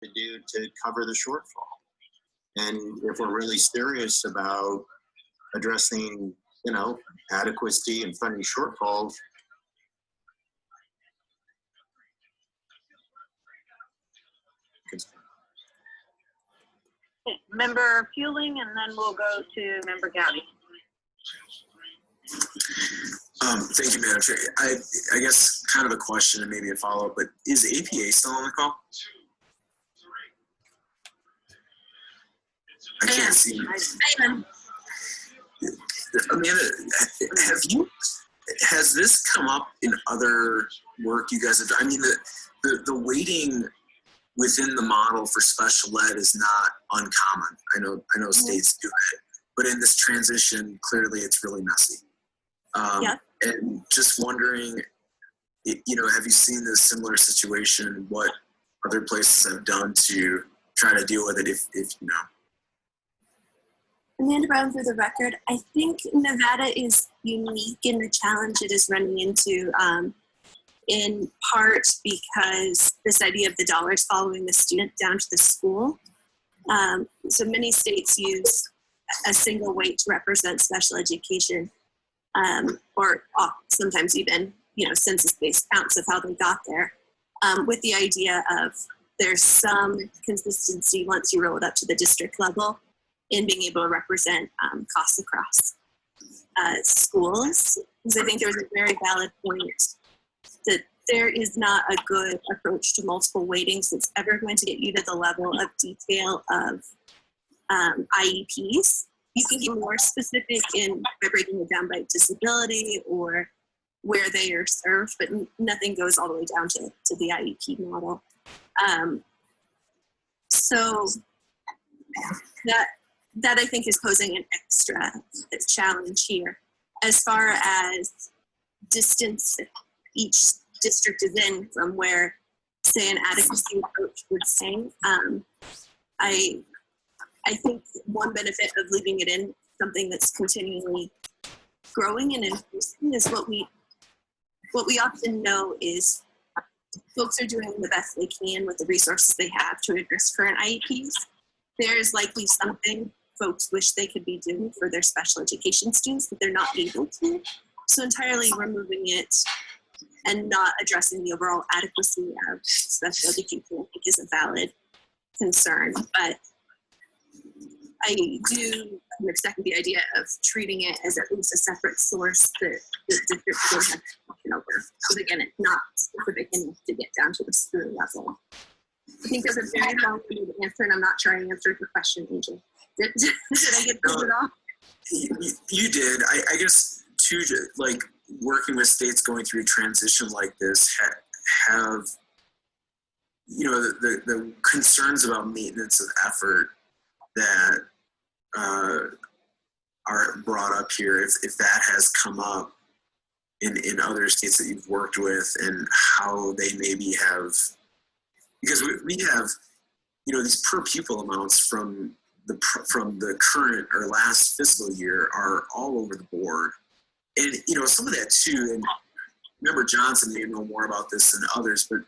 to do to cover the shortfall. And if we're really serious about addressing, adequacy and funding shortfalls, Member Fueling, and then we'll go to Member Gowdy. Thank you, Madam Chair. I guess kind of a question and maybe a follow-up, but is APA still on the call? I can't see. Amanda, has this come up in other work you guys have done? I mean, the weighting within the model for special ed is not uncommon. I know states do it, but in this transition, clearly it's really messy. Yeah. And just wondering, have you seen this similar situation? What other places have done to try to deal with it, if you know? Amanda Brown, for the record, I think Nevada is unique in the challenge it is running into, in part because this idea of the dollars following the student down to the school. So many states use a single weight to represent special education, or sometimes even, census-based counts of how they got there, with the idea of there's some consistency once you roll it up to the district level in being able to represent costs across schools. Because I think there's a very valid point that there is not a good approach to multiple weightings that's ever going to get you to the level of detail of IEPs. You can get more specific by breaking it down by disability or where they are served, but nothing goes all the way down to the IEP model. So that I think is posing an extra challenge here. As far as distance each district is in from where, say, an adequacy approach would say, I think one benefit of leaving it in something that's continually growing and increasing is what we often know is folks are doing the best they can with the resources they have to address current IEPs. There's likely something folks wish they could be doing for their special education students that they're not able to. So entirely removing it and not addressing the overall adequacy of special education, I think, is a valid concern. But I do second the idea of treating it as at least a separate source that the district would have taken over. Because again, it's not specific enough to get down to the school level. I think there's a very long-winded answer, and I'm not sure I answered the question, Angel. Did I get through it all? You did. I guess, too, like, working with states going through a transition like this have, the concerns about maintenance of effort that are brought up here, if that has come up in other states that you've worked with, and how they maybe have, because we have, these per pupil amounts from the current or last fiscal year are all over the board. And, some of that too, and Member Johnson may know more about this than others, but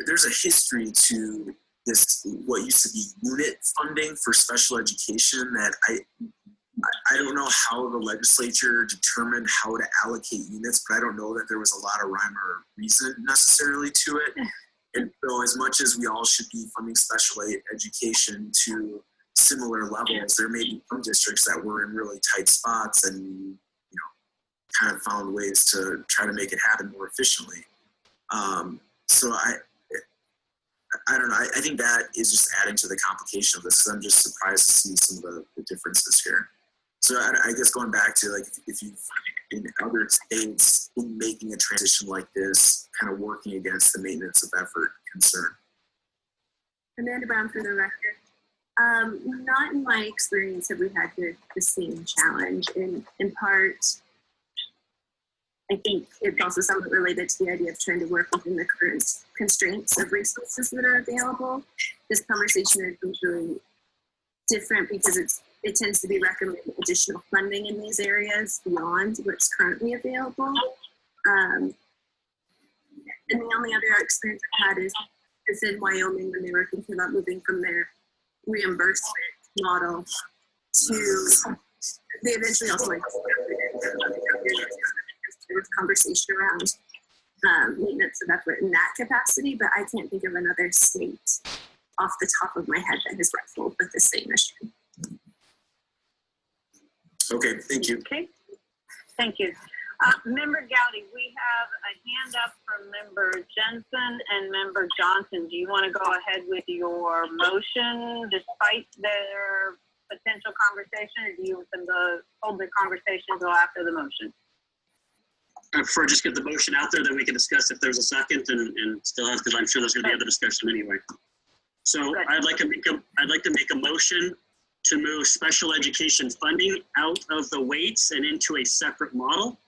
there's a history to this, what used to be unit funding for special education, that I don't know how the legislature determined how to allocate units, but I don't know that there was a lot of rhyme or reason necessarily to it. And so as much as we all should be funding special education to similar levels, there may be some districts that were in really tight spots and kind of found ways to try to make it happen more efficiently. So I don't know. I think that is just adding to the complication of this, because I'm just surprised to see some of the differences here. So I guess going back to, like, if you've in other states been making a transition like this, kind of working against the maintenance of effort concern. Amanda Brown, for the record. Not in my experience have we had the same challenge. In part, I think it's also somewhat related to the idea of trying to work within the current constraints of resources that are available. This conversation is really different because it tends to be recommending additional funding in these areas beyond what's currently available. And the only other experience I've had is Because in Wyoming, when they were thinking about moving from their reimbursement model to, they eventually also went to conversation around maintenance of effort in that capacity, but I can't think of another state off the top of my head that has wrestled with the same issue. Okay, thank you. Okay, thank you. Member Gowdy, we have a hand up from Member Jensen and Member Johnson. Do you want to go ahead with your motion despite their potential conversation, or do you want them to hold the conversation until after the motion? I prefer just get the motion out there, then we can discuss if there's a second and still have, because I'm sure there's going to be other discussion anyway. So I'd like to make a motion to move special education funding out of the weights and into a separate model.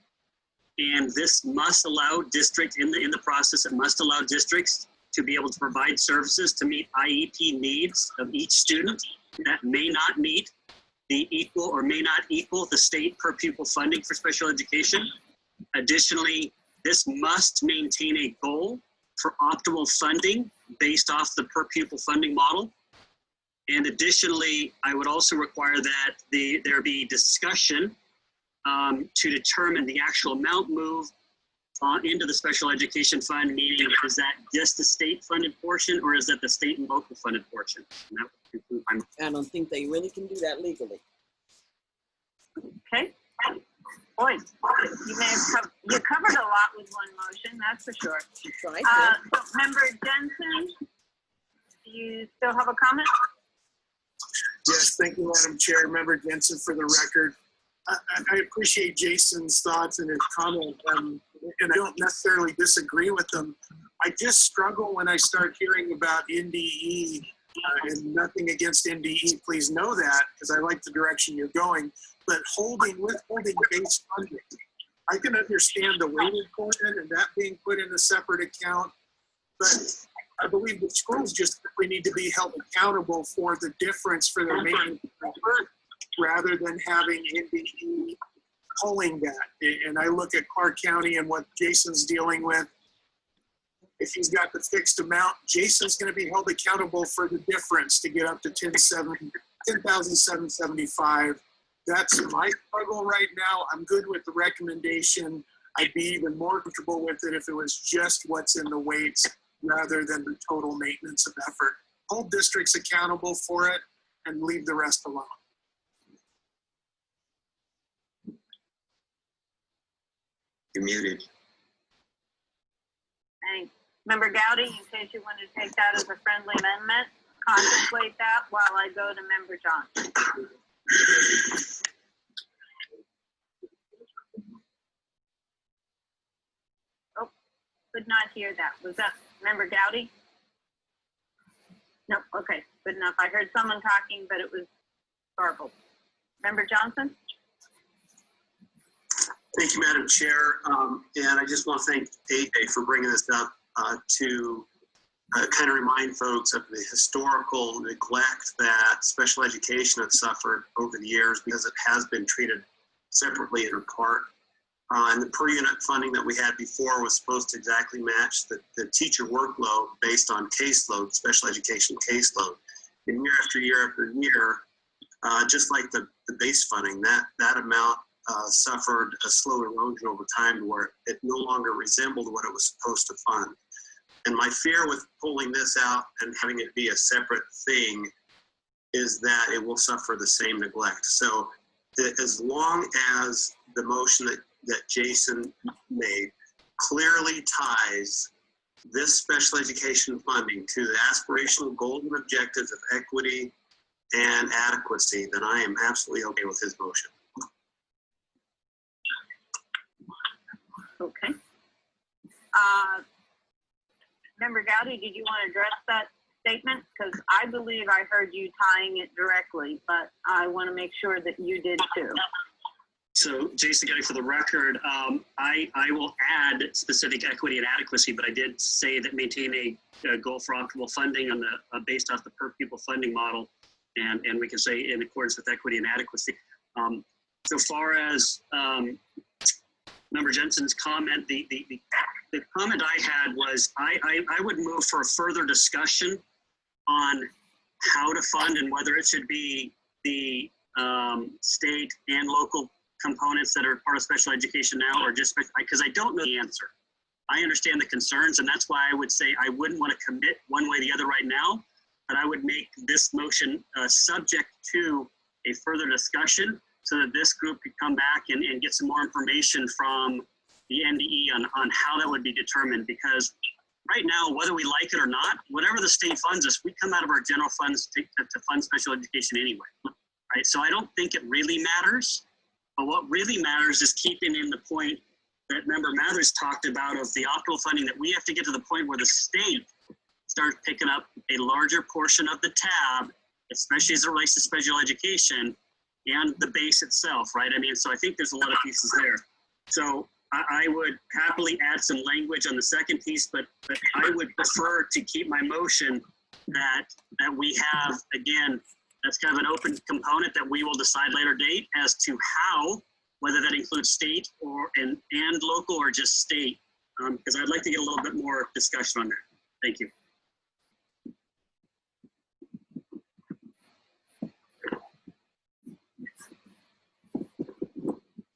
And this must allow district in the process, it must allow districts to be able to provide services to meet IEP needs of each student that may not meet the equal or may not equal the state per pupil funding for special education. Additionally, this must maintain a goal for optimal funding based off the per pupil funding model. And additionally, I would also require that there be discussion to determine the actual amount moved into the special education fund, meaning is that just the state funded portion or is that the state and local funded portion? And that would conclude my I don't think they really can do that legally. Okay. Boy, you covered a lot with one motion, that's for sure. You tried to. So Member Jensen, do you still have a comment? Yes, thank you, Madam Chair. Member Jensen, for the record. I appreciate Jason's thoughts and his comment, and I don't necessarily disagree with them. I just struggle when I start hearing about NDE, and nothing against NDE, please know that, because I like the direction you're going, but withholding base funding. I can understand the weighted portion and that being put in a separate account, but I believe the schools just simply need to be held accountable for the difference for their maintenance effort, rather than having NDE pulling that. And I look at Clark County and what Jason's dealing with. If he's got the fixed amount, Jason's going to be held accountable for the difference to get up to 10,775. That's my struggle right now. I'm good with the recommendation. I'd be even more comfortable with it if it was just what's in the weights rather than the total maintenance of effort. Hold districts accountable for it and leave the rest alone. You're muted. Thanks. Member Gowdy, in case you want to take that as a friendly amendment, contemplate that while I go to Member Johnson. Oh, could not hear that. Was that Member Gowdy? No, okay, good enough. I heard someone talking, but it was garbled. Member Johnson? Thank you, Madam Chair. And I just want to thank AJ for bringing this up to kind of remind folks of the historical neglect that special education has suffered over the years because it has been treated separately and apart. And the per unit funding that we had before was supposed to exactly match the teacher workload based on caseload, special education caseload. And year after year after year, just like the base funding, that amount suffered a slow erosion over time to where it no longer resembled what it was supposed to fund. And my fear with pulling this out and having it be a separate thing is that it will suffer the same neglect. So as long as the motion that Jason made clearly ties this special education funding to the aspirational goals and objectives of equity and adequacy, then I am absolutely okay with his motion. Okay. Member Gowdy, did you want to address that statement? Because I believe I heard you tying it directly, but I want to make sure that you did too. So Jason Gowdy, for the record, I will add specific equity and adequacy, but I did say that maintain a goal for optimal funding on the based off the per pupil funding model, and we can say in accordance with equity and adequacy. So far as Member Jensen's comment, the comment I had was I would move for a further discussion on how to fund and whether it should be the state and local components that are part of special education now, or just because I don't know the answer. I understand the concerns, and that's why I would say I wouldn't want to commit one way or the other right now, but I would make this motion subject to a further discussion so that this group could come back and get some more information from the NDE on how that would be determined. Because right now, whether we like it or not, whatever the state funds us, we come out of our general funds to fund special education anyway, right? So I don't think it really matters, but what really matters is keeping in the point that Member Mathers talked about of the optimal funding, that we have to get to the point where the state starts picking up a larger portion of the tab, especially as it relates to special education and the base itself, right? I mean, so I think there's a lot of pieces there. So I would happily add some language on the second piece, but I would prefer to keep my motion that we have, again, that's kind of an open component that we will decide later date as to how, whether that includes state and local or just state, because I'd like to get a little bit more discussion on that. Thank you.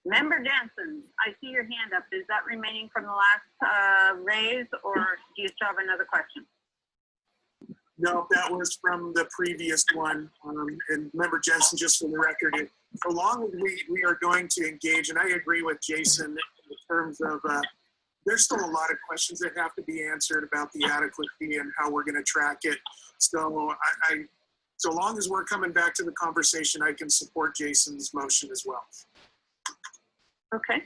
Member Jensen, I see your hand up. Is that remaining from the last raise, or do you still have another question? No, that was from the previous one. And Member Jensen, just for the record, so long as we are going to engage, and I agree with Jason in terms of there's still a lot of questions that have to be answered about the adequacy and how we're going to track it. So so long as we're coming back to the conversation, I can support Jason's motion as well. Okay.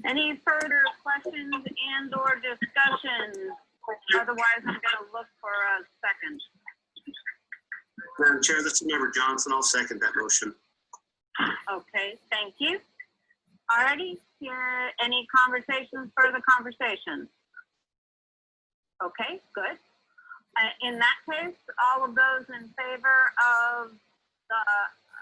Any further questions and or discussions? Otherwise, I'm going to look for a second. Madam Chair, this is Member Johnson. I'll second that motion. Okay, thank you. Alrighty, any conversations, further conversations? Okay, good. In that case, all of those in favor of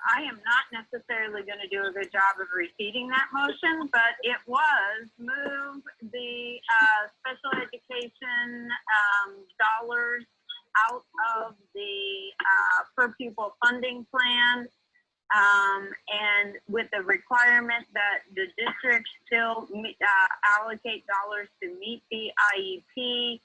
I am not necessarily going to do a good job of repeating that motion, but it was move the special education dollars out of the per pupil funding plan, and with the requirement that the district still allocate dollars to meet the IEP,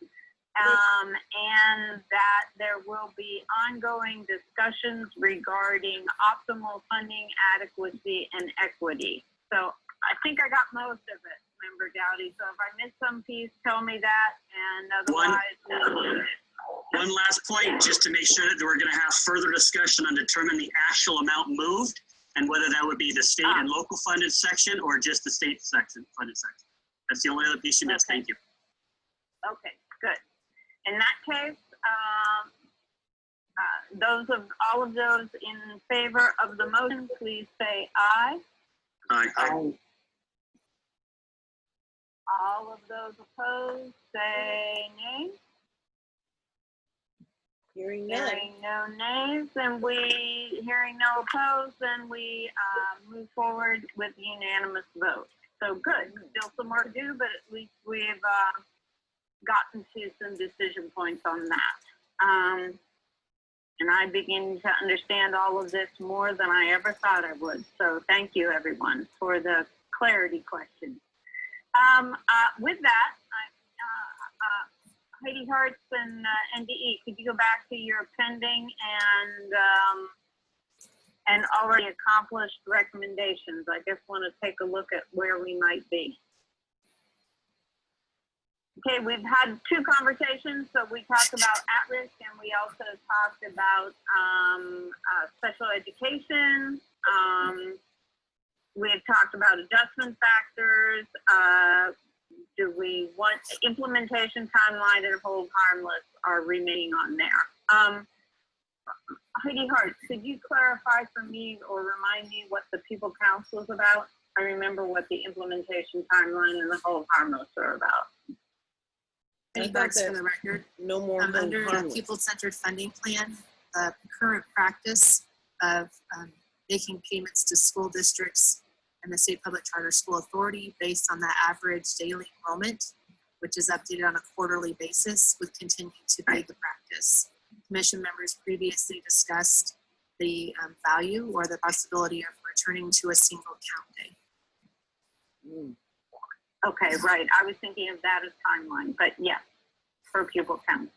and that there will be ongoing discussions regarding optimal funding, adequacy, and equity. So I think I got most of it, Member Dowdy. So if I missed some piece, tell me that, and otherwise. One last point, just to make sure that we're going to have further discussion on determining the actual amount moved and whether that would be the state and local funded section or just the state section funded section. That's the only other piece you missed. Okay. Thank you. Okay, good. In that case, all of those in favor of the motion, please say aye. Aye. All of those opposed, say nay. Hearing none. Hearing no nays, and hearing no opposed, then we move forward with unanimous vote. So good. Still some more to do, but at least we've gotten to some decision points on that. And I begin to understand all of this more than I ever thought I would. So thank you, everyone, for the clarity question. With that, Heidi Hartz and NDE, could you go back to your pending and already accomplished recommendations? I just want to take a look at where we might be. Okay, we've had two conversations. So we talked about at-risk, and we also talked about special education. We have talked about adjustment factors. Do we want implementation timeline and hold harmless are remaining on there? Heidi Hart, could you clarify for me or remind me what the People Council is about? I remember what the implementation timeline and the hold harmless are about. Any bugs for the record? No more Under the harmless. people-centered funding plan, the current practice of making payments to school districts and the State Public Charter School Authority based on that average daily enrollment which is updated on a quarterly basis, would continue to be the practice. Commission members previously discussed the value or the possibility of returning to a single count day. Okay, right. I was thinking of that as timeline, but yes, per pupil count.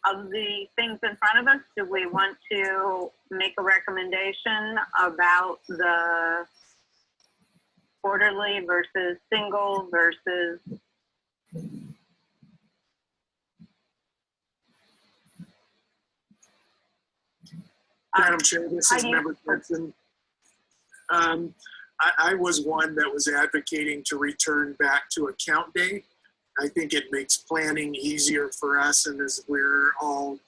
Of the things in front of us, do we want to make a recommendation about the quarterly versus single versus? Madam Chair, this is Member Jensen. I was one that was advocating to return back to a count day. I think it makes planning easier for us, and as we're all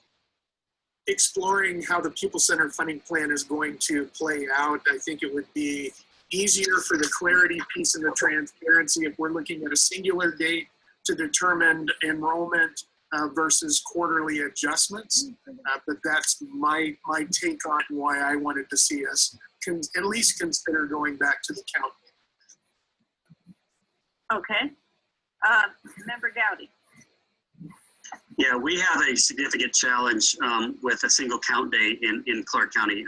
exploring how the pupil-centered funding plan is going to play out, I think it would be easier for the clarity piece and the transparency if we're looking at a singular date to determine enrollment versus quarterly adjustments. But that's my take on why I wanted to see us at least consider going back to the count. Okay. Member Gowdy. Yeah, we have a significant challenge with a single count day in Clark County.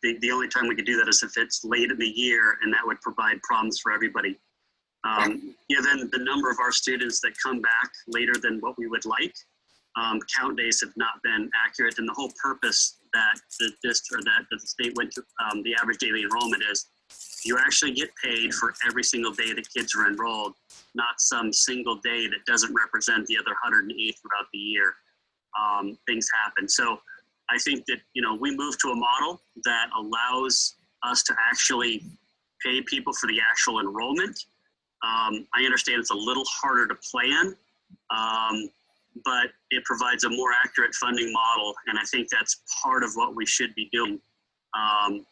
The only time we could do that is if it's late in the year, and that would provide problems for everybody. Given the number of our students that come back later than what we would like, count days have not been accurate, and the whole purpose that the state went to the average daily enrollment is you actually get paid for every single day that kids are enrolled, not some single day that doesn't represent the other 108 throughout the year. Things happen. So I think that, we move to a model that allows us to actually pay people for the actual enrollment. I understand it's a little harder to plan, but it provides a more accurate funding model. And I think that's part of what we should be doing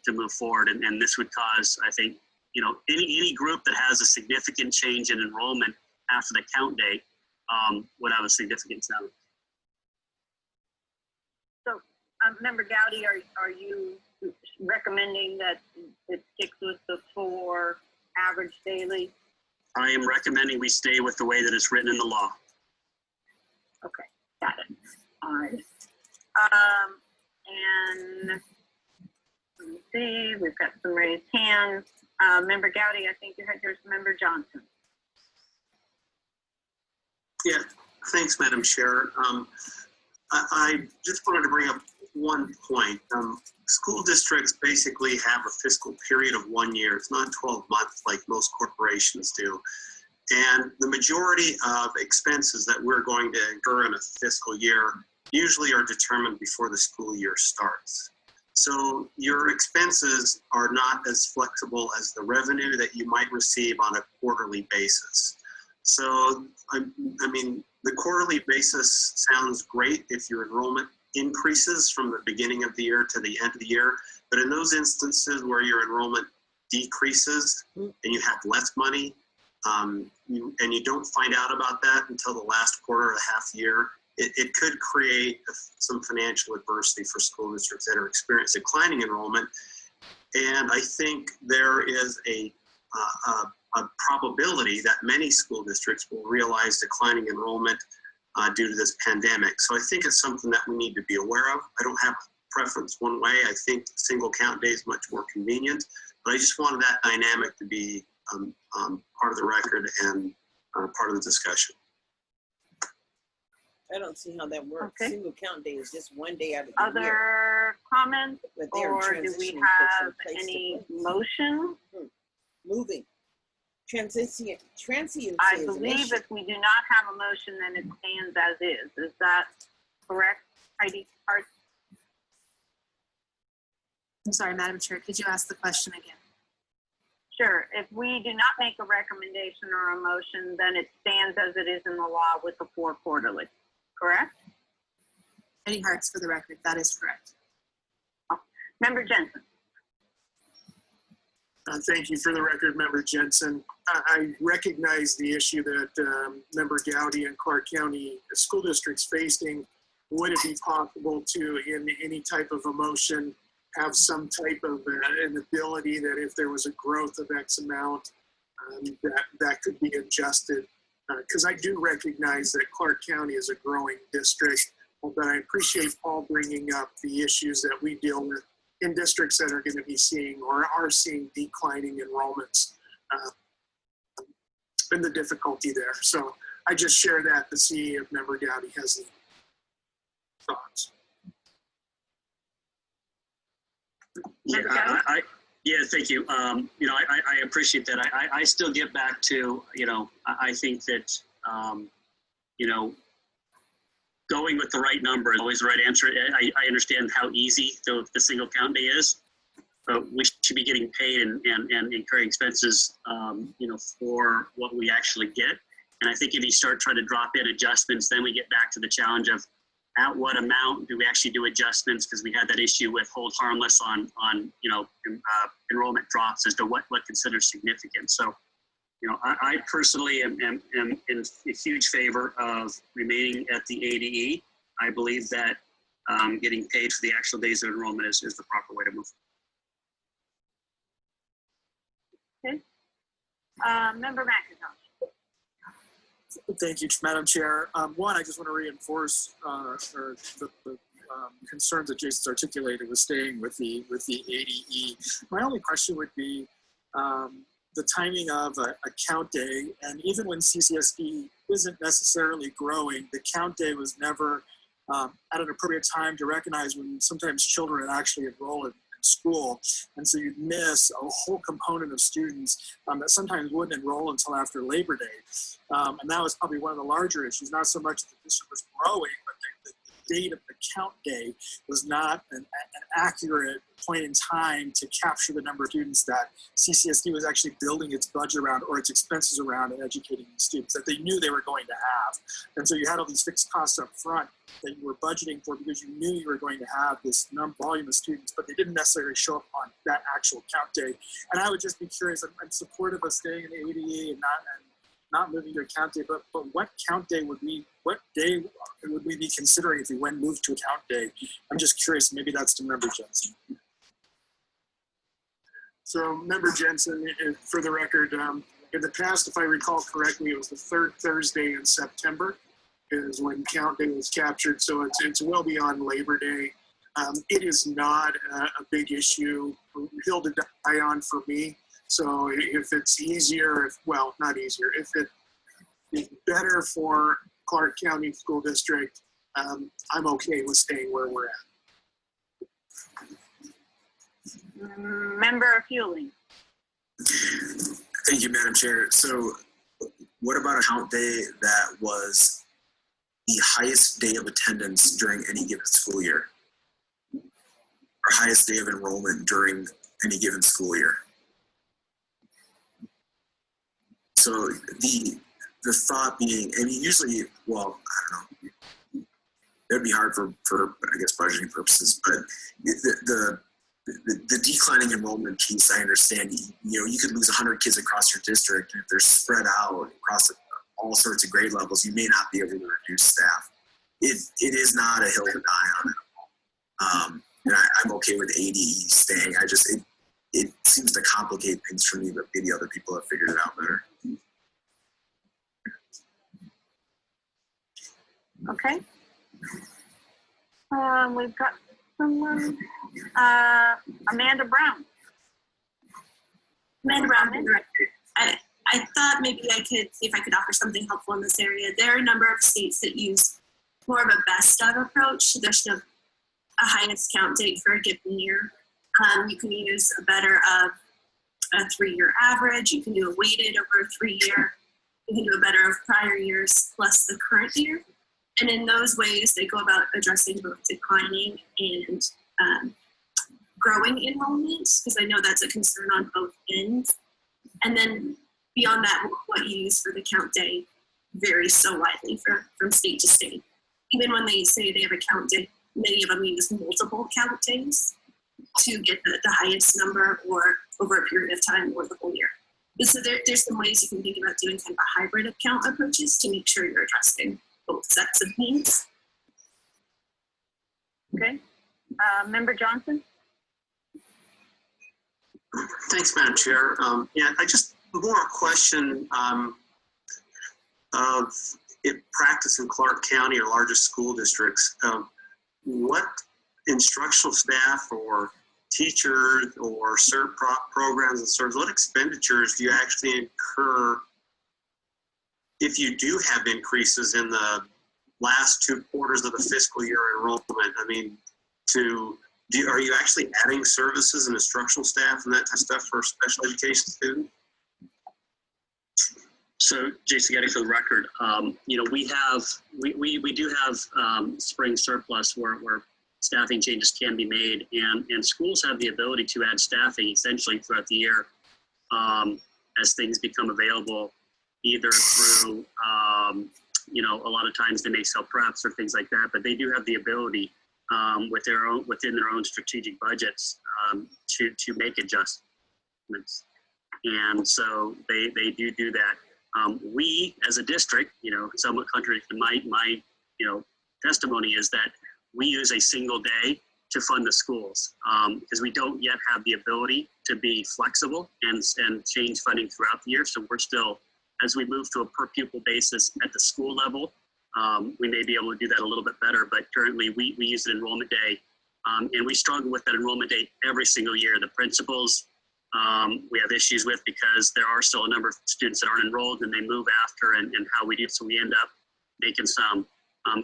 to move forward. And this would cause, I think, any group that has a significant change in enrollment after the count day would have a significant challenge. So, Member Gowdy, are you recommending that it sticks with the 4 average daily? I am recommending we stay with the way that it's written in the law. Okay, got it. All right. And let me see, we've got some raised hands. Member Gowdy, I think you had yours. Member Johnson. Yeah, thanks, Madam Chair. I just wanted to bring up one point. School districts basically have a fiscal period of 1 year. It's not 12 months like most corporations do. And the majority of expenses that we're going to incur in a fiscal year usually are determined before the school year starts. So your expenses are not as flexible as the revenue that you might receive on a quarterly basis. So, I mean, the quarterly basis sounds great if your enrollment increases from the beginning of the year to the end of the year. But in those instances where your enrollment decreases and you have less money, and you don't find out about that until the last quarter or the half year, it could create some financial adversity for school districts that are experiencing declining enrollment. And I think there is a probability that many school districts will realize declining enrollment due to this pandemic. So I think it's something that we need to be aware of. I don't have a preference one way. I think single count day is much more convenient, but I just wanted that dynamic to be part of the record and part of the discussion. I don't see how that works. Okay. Single count day is just 1 day out of the year. Other comments, But they're or do we transitioning have from place to any place. motion? Moving. Transiency I is an believe issue. if we do not have a motion, then it stands as is. Is that correct, Heidi Hart? I'm sorry, Madam Chair, could you ask the question again? Sure. If we do not make a recommendation or a motion, then it stands as it is in the law with the 4 quarterly, correct? Heidi Hart's for the record, that is correct. Member Jensen. Thank you. For the record, Member Jensen. I recognize the issue that Member Gowdy and Clark County school districts facing. Would it be possible to, in any type of a motion, have some type of an ability that if there was a growth of X amount, that could be adjusted because I do recognize that Clark County is a growing district, but I appreciate Paul bringing up the issues that we deal with in districts that are going to be seeing or are seeing declining enrollments and the difficulty there. So I just share that to see if Member Gowdy has any thoughts. Yeah, yeah, thank you. You know, I appreciate that. I still get back to, you know, I think that, you know, going with the right number is always the right answer. I understand how easy the single count day is, but we should be getting paid and incurring expenses, you know, for what we actually get. And I think if you start trying to drop in adjustments, then we get back to the challenge of at what amount do we actually do adjustments? Because we had that issue with hold harmless on you know, enrollment drops as to what considers significant. So, you know, I personally am in a huge favor of remaining at the ADE. I believe that getting paid for the actual days of enrollment is the proper way to move. Okay. Member McIntosh. Thank you, Madam Chair. One, I just want to reinforce the concerns that Jason's articulated with staying with the ADE. My only question would be the timing of a count day, and even when CCSD isn't necessarily growing, the count day was never at an appropriate time to recognize when sometimes children actually enroll in school, and so you'd miss a whole component of students that sometimes wouldn't enroll until after Labor Day. And that was probably one of the larger issues, not so much that the district was growing, but the date of the count day was not an accurate point in time to capture the number of students that CCSD was actually building its budget around or its expenses around and educating these students that they knew they were going to have. And so you had all these fixed costs up front that you were budgeting for because you knew you were going to have this volume of students, but they didn't necessarily show up on that actual count day. And I would just be curious, I'm supportive of staying in the ADE and not moving to a count day, but what count day what day would we be considering if we went moved to a count day? I'm just curious, maybe that's to Member Jensen. So Member Jensen, for the record, in the past, if I recall correctly, it was the third Thursday in September is when count day was captured. So it's well beyond Labor Day. It is not a big issue, hill to die on for me. So if it's easier, well, not easier, if it is better for Clark County School District, I'm okay with staying where we're at. Member Fueling. Thank you, Madam Chair. So what about a count day that was the highest day of attendance during any given school year? Or highest day of enrollment during any given school year? So the thought being, I mean, usually, well, I don't know, it'd be hard for I guess budgeting purposes, but the declining enrollment piece, I understand. You know, you could lose 100 kids across your district, and if they're spread out across all sorts of grade levels, you may not be able to reduce staff. It is not a hill to die on at all. And I'm okay with ADE staying. It seems to complicate things for me, but maybe other people have figured it out better. Okay. We've got someone, Amanda Brown. Amanda Brown, I thought maybe I could see if I could offer something helpful in this area. There are a number of states that use more of a best of approach. There's no a highest count date for a given year. You can use a better of a 3-year average. You can do a weighted over a 3-year. You can do a better of prior years plus the current year. And in those ways, they go about addressing both declining and growing enrollment, because I know that's a concern on both ends. And then beyond that, what you use for the count day varies so widely from state to state. Even when they say they have a count day, many of them use multiple count days to get the highest number or over a period of time or the whole year. And so there's some ways you can think about doing kind of a hybrid of count approaches to make sure you're addressing both sets of needs. Okay. Member Johnson? Thanks, Madam Chair. Yeah, I just more a question practice in Clark County or largest school districts, what instructional staff or teachers or CERT programs and services, what expenditures do you actually incur if you do have increases in the last 2 quarters of the fiscal year enrollment? I mean, are you actually adding services and instructional staff and that type of stuff for special education students? So, Jason Getty, for the record, you know, we do have spring surplus where staffing changes can be made, and schools have the ability to add staffing essentially throughout the year as things become available, either through, you know, a lot of times they may sell preps or things like that, but they do have the ability within their own strategic budgets to make adjustments, and so they do that. We, as a district, you know, somewhat contrary to my you know, testimony, is that we use a single day to fund the schools because we don't yet have the ability to be flexible and change funding throughout the year. So we're still, as we move to a per pupil basis at the school level, we may be able to do that a little bit better. But currently, we use an enrollment day, and we struggle with that enrollment day every single year. The principals we have issues with because there are still a number of students that aren't enrolled and they move after, and how we do. So we end up making some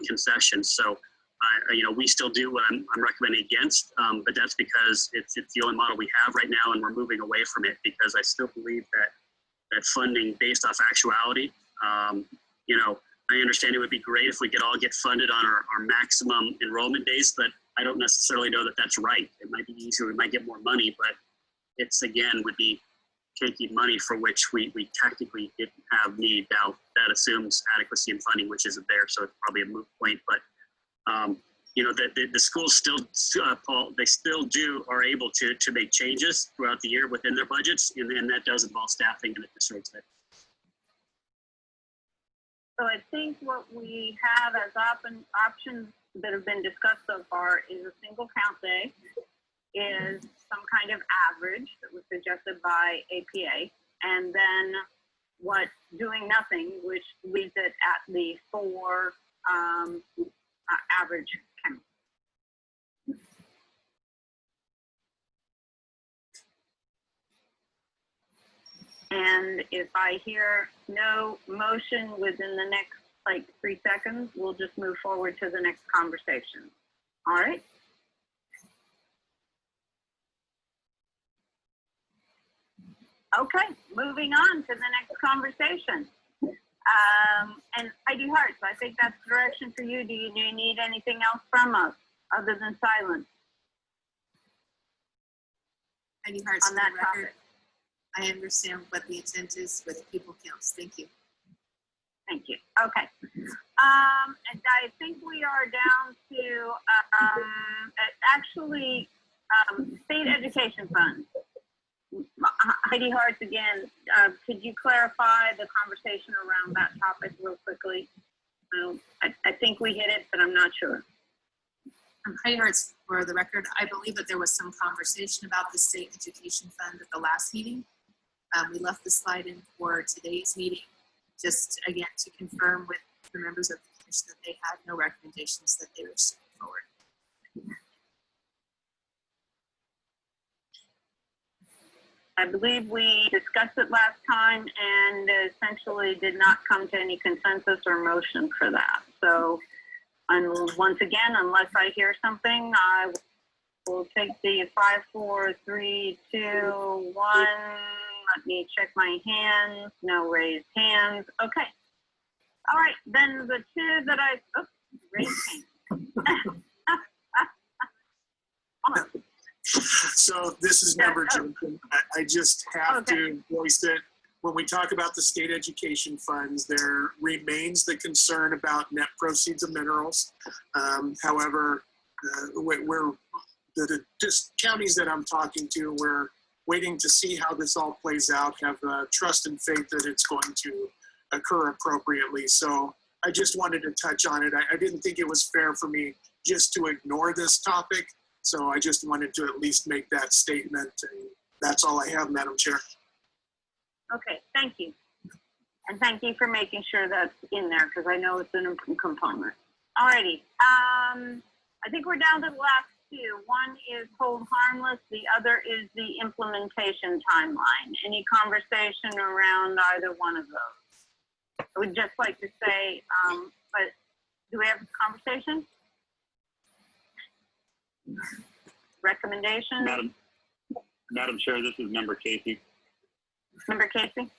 concessions. So, you know, we still do what I'm recommending against, but that's because it's the only model we have right now, and we're moving away from it because I still believe that funding based off actuality, you know, I understand it would be great if we could all get funded on our maximum enrollment days, but I don't necessarily know that that's right. It might be easier, we might get more money, but it's, again, would be taking money for which we technically didn't have need. Now, that assumes adequacy in funding, which isn't there, so it's probably a moot point. But, you know, the schools still, Paul, they still are able to make changes throughout the year within their budgets, and that does involve staffing and administrative. So I think what we have as options that have been discussed so far is a single count day, is some kind of average that was suggested by APA, and then doing nothing, which leaves it at the 4 average count. And if I hear no motion within the next 3 seconds, we'll just move forward to the next conversation. All right. Okay, moving on to the next conversation. And Heidi Hart, so I think that's the direction for you. Do you need anything else from us other than silence? Heidi Hart, on that topic. I understand what the intent is with pupil counts. Thank you. Thank you. Okay. And I think we are down to actually state education funds. Heidi Hart again, could you clarify the conversation around that topic real quickly? I think we hit it, but I'm not sure. Heidi Hart, for the record, I believe that there was some conversation about the state education fund at the last meeting. We left the slide in for today's meeting, just again to confirm with the members of the commission that they had no recommendations that they were putting forward. I believe we discussed it last time and essentially did not come to any consensus or motion for that. So, once again, unless I hear something, I will take the 5, 4, 3, 2, 1. Let me check my hands. No raised hands. Okay. All right. Then the 2 that raised hands. So this is Member Johnson. I just have to voice it. When we talk about the state education funds, there remains the concern about net proceeds of minerals. However, the counties that I'm talking to, we're waiting to see how this all plays out, have trust and faith that it's going to occur appropriately. So I just wanted to touch on it. I didn't think it was fair for me just to ignore this topic. So I just wanted to at least make that statement. And that's all I have, Madam Chair. Okay, thank you. And thank you for making sure that's in there, because I know it's an important component. Alrighty, I think we're down to the last two. One is hold harmless, the other is the implementation timeline. Any conversation around either one of those? I would just like to say, but do we have a conversation? Recommendation? Madam Chair, this is Member Casey. Member Casey?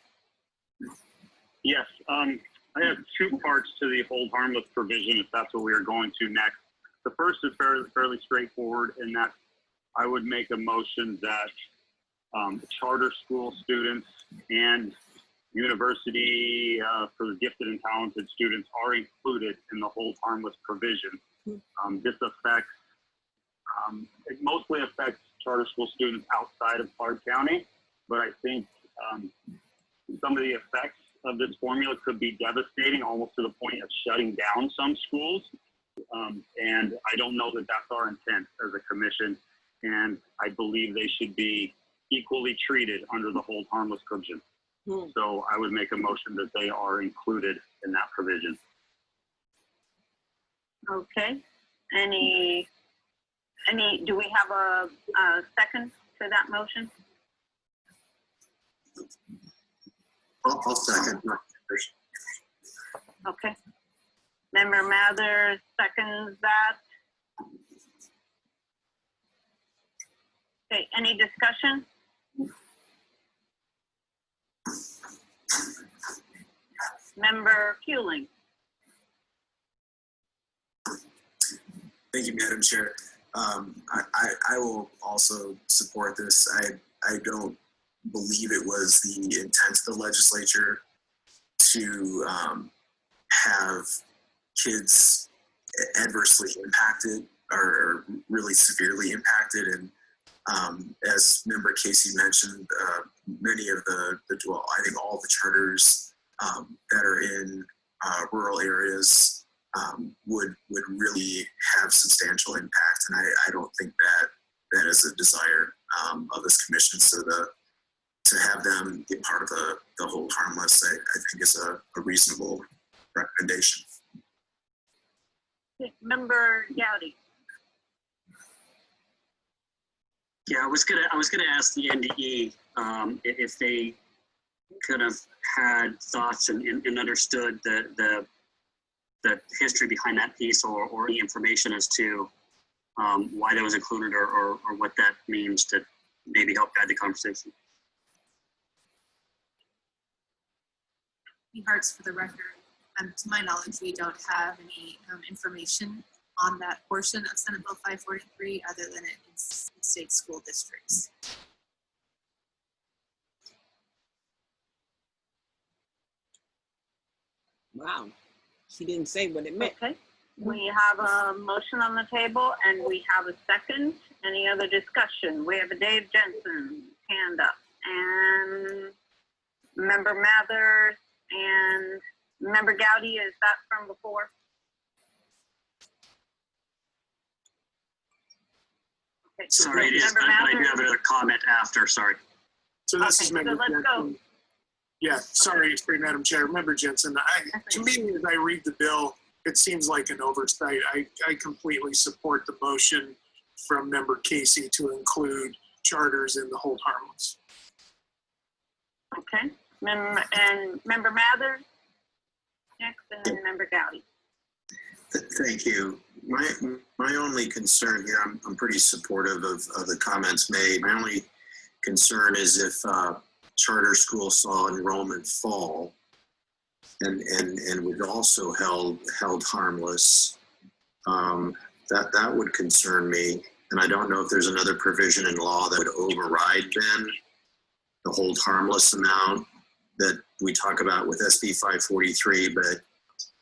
Yes, I have two parts to the hold harmless provision, if that's what we are going to next. The first is fairly straightforward in that I would make a motion that charter school students and university for the gifted and talented students are included in the hold harmless provision. This affects, it mostly affects charter school students outside of Clark County, but I think some of the effects of this formula could be devastating, almost to the point of shutting down some schools. And I don't know that that's our intent as a commission. And I believe they should be equally treated under the hold harmless provision. So I would make a motion that they are included in that provision. Okay. Do we have a second to that motion? I'll second. Okay. Member Mather seconds that. Okay, any discussion? Member Fueling. Thank you, Madam Chair. I will also support this. I don't believe it was the intent of the legislature to have kids adversely impacted or really severely impacted. And as Member Casey mentioned, many of well, I think all the charters that are in rural areas would really have substantial impact. And I don't think that is a desire of this commission. So to have them get part of the hold harmless, I think is a reasonable recommendation. Member Gowdy. Yeah, I was gonna ask the NDE if they could have had thoughts and understood the history behind that piece, or any information as to why that was included, or what that means, to maybe help guide the conversation. Hearts, for the record, to my knowledge, we don't have any information on that portion of Senate Bill 543 other than it in state school districts. Wow. She didn't say what it meant. Okay. We have a motion on the table and we have a second. Any other discussion? We have a Dave Jensen hand up, and Member Mather and Member Gowdy. Is that from before? Okay. Sorry, it is, Member but I do Mather? have another comment after, sorry. So this Okay, is so Member let's go. Jensen. Yeah, sorry, Madam Chair. Member Jensen, to me, as I read the bill, it seems like an oversight. I completely support the motion from Member Casey to include charters in the hold harmless. Okay. And Member Mather next, and then Member Gowdy. Thank you. My only concern here, I'm pretty supportive of the comments made. My only concern is if charter school saw enrollment fall and was also held harmless, that would concern me. And I don't know if there's another provision in law that would override then the hold harmless amount that we talk about with SB 543, but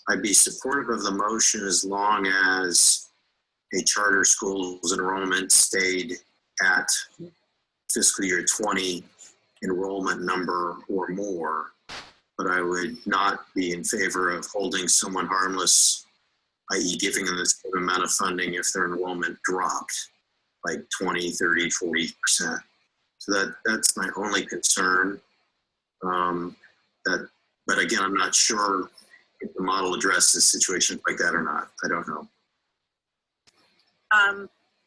I'd be supportive of the motion as long as a charter school's enrollment stayed at fiscal year 20 enrollment number or more. But I would not be in favor of holding someone harmless, i.e. giving them the same amount of funding if their enrollment dropped like 20, 30, 40%. So that's my only concern, that But again, I'm not sure if the model addresses situations like that or not. I don't know.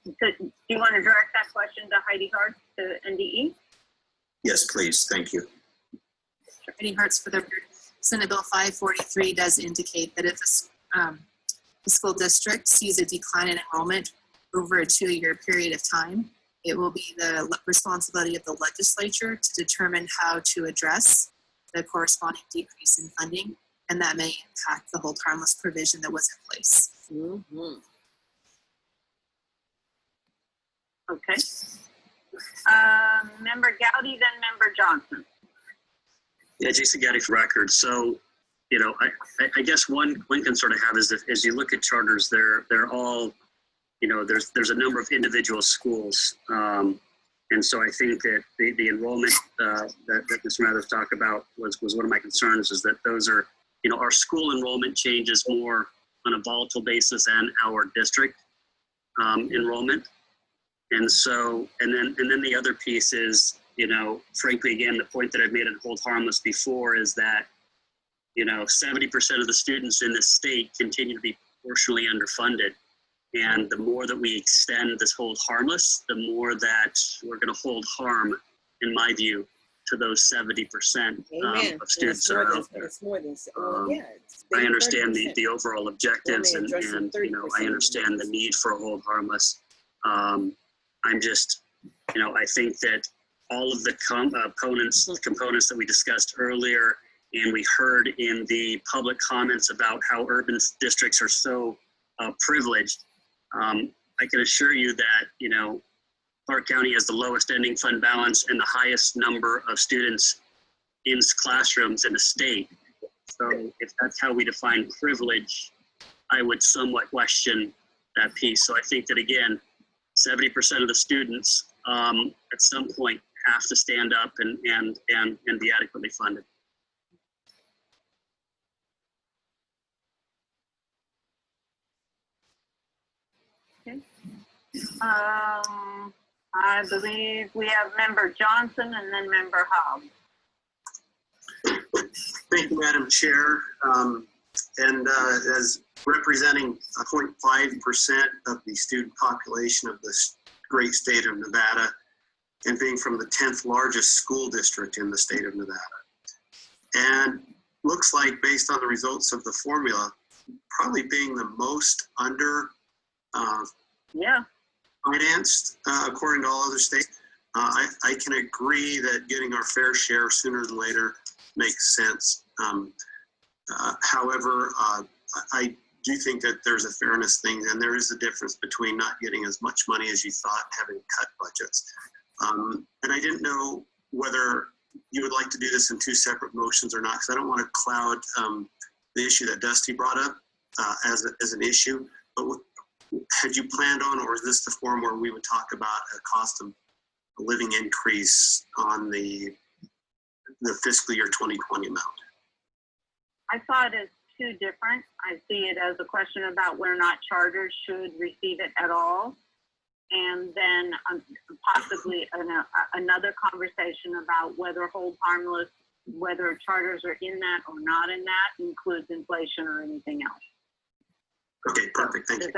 So do you want to direct that question to Heidi Hart, to NDE? Yes, please. Thank you. Heidi Hart's for the record. Senate Bill 543 does indicate that if the school district sees a decline in enrollment over a 2-year period of time, it will be the responsibility of the legislature to determine how to address the corresponding decrease in funding, and that may impact the hold harmless provision that was in place. Mm-hmm. Okay. Member Gowdy, then Member Johnson. Yeah, Jason Gaddy for record. So, you know, I guess one concern I have is that as you look at charters, they're all, you know, there's a number of individual schools. And so I think that the enrollment that Mr. Mathers talked about was one of my concerns, is that those are, you know, our school enrollment changes more on a volatile basis and our district enrollment. And so, and then the other piece is, you know, frankly, again, the point that I've made on hold harmless before is that, you know, 70% of the students in this state continue to be proportionally underfunded. And the more that we extend this hold harmless, the more that we're going to hold harm, in my view, to those 70% of students that are out there. It's more than, well, yeah. I understand the overall objectives, Well, and they address you know, I 30% understand the need for a hold harmless. I'm just, you know, I think that all of the components that we discussed earlier, and we heard in the public comments about how urban districts are so privileged. I can assure you that, you know, Clark County has the lowest ending fund balance and the highest number of students in classrooms in the state. So if that's how we define privilege, I would somewhat question that piece. So I think that, again, 70% of the students at some point have to stand up and be adequately funded. Okay. I believe we have Member Johnson and then Member Hobbs. Thank you, Madam Chair. As representing 0.5% of the student population of this great state of Nevada, and being from the 10th largest school district in the state of Nevada. And looks like, based on the results of the formula, probably being the most under financed according to all other states. I can agree that getting our fair share sooner than later makes sense. However, I do think that there's a fairness thing, and there is a difference between not getting as much money as you thought, having cut budgets. And I didn't know whether you would like to do this in 2 separate motions or not, because I don't want to cloud the issue that Dusty brought up as an issue. But had you planned on, or is this the forum where we would talk about a cost of living increase on the fiscal year 2020 amount? I saw it as 2 different. I see it as a question about whether or not charters should receive it at all. And then possibly another conversation about whether hold harmless, whether charters are in that or not in that, includes inflation or anything else. Okay, perfect. Thank you.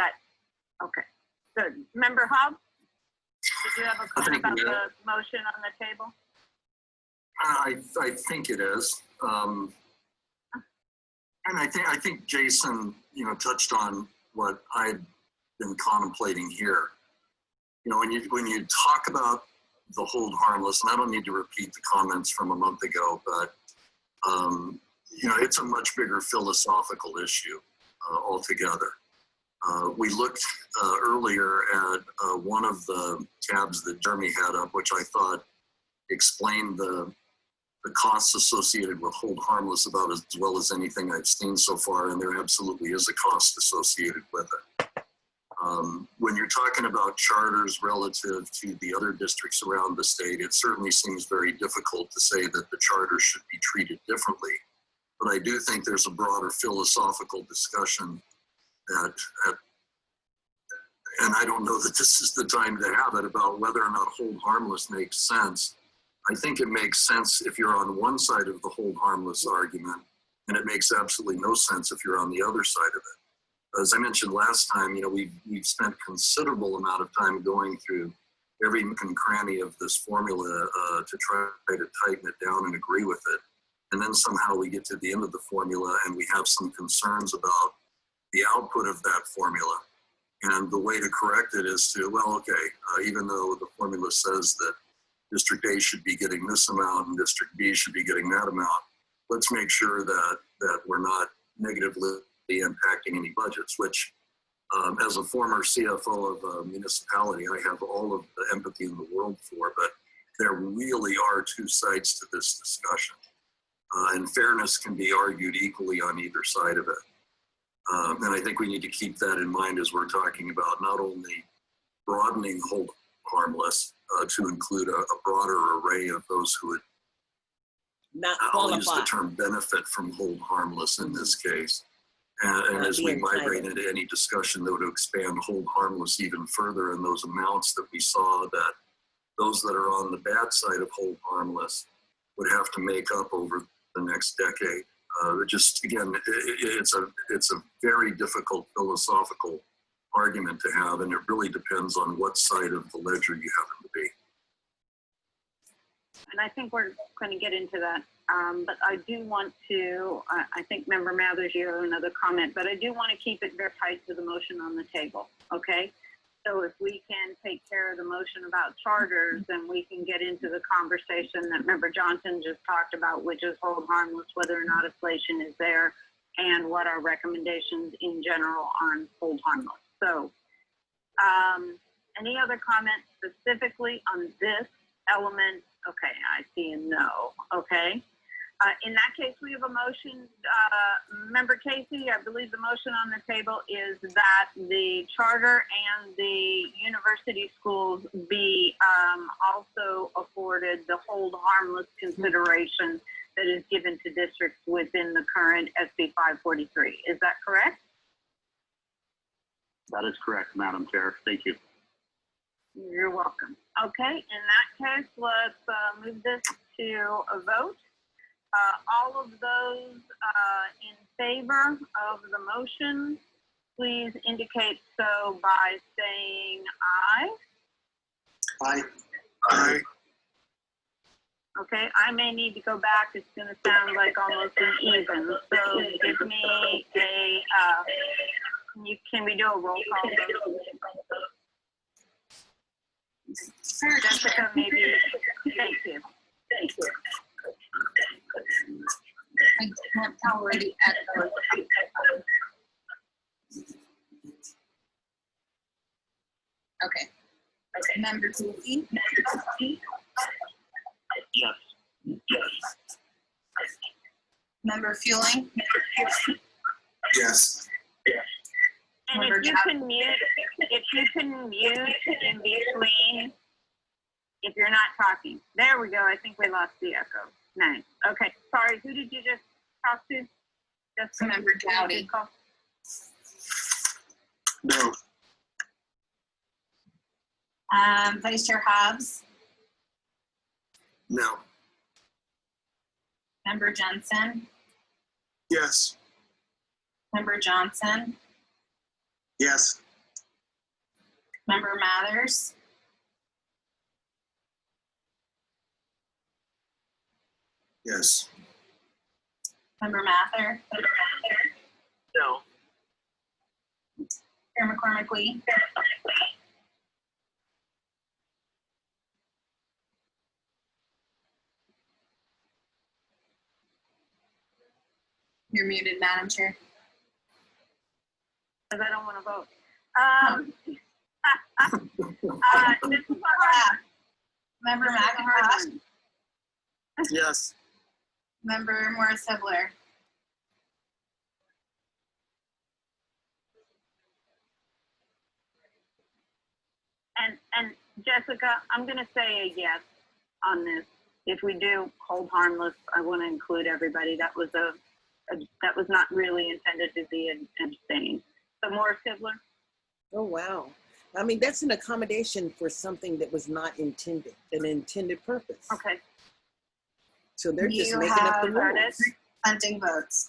Okay, good. Member Hobbs, did you have a comment about the motion on the table? I think it is. And I think Jason, you know, touched on what I've been contemplating here. You know, when you talk about the hold harmless, and I don't need to repeat the comments from a month ago, but you know, it's a much bigger philosophical issue altogether. We looked earlier at one of the tabs that Jeremy had up, which I thought explained the costs associated with hold harmless about as well as anything I've seen so far, and there absolutely is a cost associated with it. When you're talking about charters relative to the other districts around the state, it certainly seems very difficult to say that the charter should be treated differently. But I do think there's a broader philosophical discussion that, and I don't know that this is the time to have it, about whether or not hold harmless makes sense. I think it makes sense if you're on one side of the hold harmless argument And it makes absolutely no sense if you're on the other side of it. As I mentioned last time, we've spent considerable amount of time going through every nook and cranny of this formula to try to tighten it down and agree with it. And then somehow we get to the end of the formula and we have some concerns about the output of that formula. And the way to correct it is to, even though the formula says that District A should be getting this amount and District B should be getting that amount, let's make sure that we're not negatively impacting any budgets, which as a former CFO of a municipality, I have all of the empathy in the world for, but there really are two sides to this discussion. And fairness can be argued equally on either side of it. And I think we need to keep that in mind as we're talking about not only broadening hold harmless to include a broader array of those who would, Not I'll use the qualify. term benefit from hold harmless in this case. And as we migrate into any discussion that would expand hold harmless even further in those amounts that we saw that those that are on the bad side of hold harmless would have to make up over the next decade. It's a very difficult philosophical argument to have, and it really depends on what side of the ledger you happen to be. And I think we're going to get into that. But I do want to, I think Member Mathers, you have another comment, but I do want to keep it very tight to the motion on the table, okay? So if we can take care of the motion about charters, then we can get into the conversation that Member Johnson just talked about, which is hold harmless, whether or not inflation is there, and what our recommendations in general on hold harmless. So any other comments specifically on this element? Okay, I see a no, okay. In that case, we have a motion. Member Casey, I believe the motion on the table is that the charter and the university schools be also afforded the hold harmless consideration that is given to districts within the current SB 543. Is that correct? That is correct, Madam Chair. Thank you. You're welcome. Okay, in that case, let's move this to a vote. All of those in favor of the motion, please indicate so by saying aye. Aye. Aye. Okay, I may need to go back. It's going to sound like almost an even. So give me a, can we do a roll call? Sure, Jessica, maybe. Thank you. Thank you. I can't tell where the echo. Okay. Member Tuki? Yes. Member Fueling? Yes. And if you can mute in between, if you're not talking. There we go. I think we lost the echo. Nice. Okay. Sorry. Who did you just talk to? Just Member Dowdy. No. Vice Chair Hobbs? No. Member Jensen? Yes. Member Johnson? Yes. Member Mathers? Yes. Member Mather? No. Chair McCormick Lee? You're muted, Madam Chair. Because I don't want to vote. This is what happened. Member McIntosh? Yes. Member Morris Hibler? And Jessica, I'm going to say a yes on this. If we do hold harmless, I want to include everybody. That was that was not really intended to be an abstain. So Morris Hibler? Oh, wow. I mean, that's an accommodation for something that was not intended, an intended purpose. Okay. So they're just You making up the have heard rules. it. Pending votes.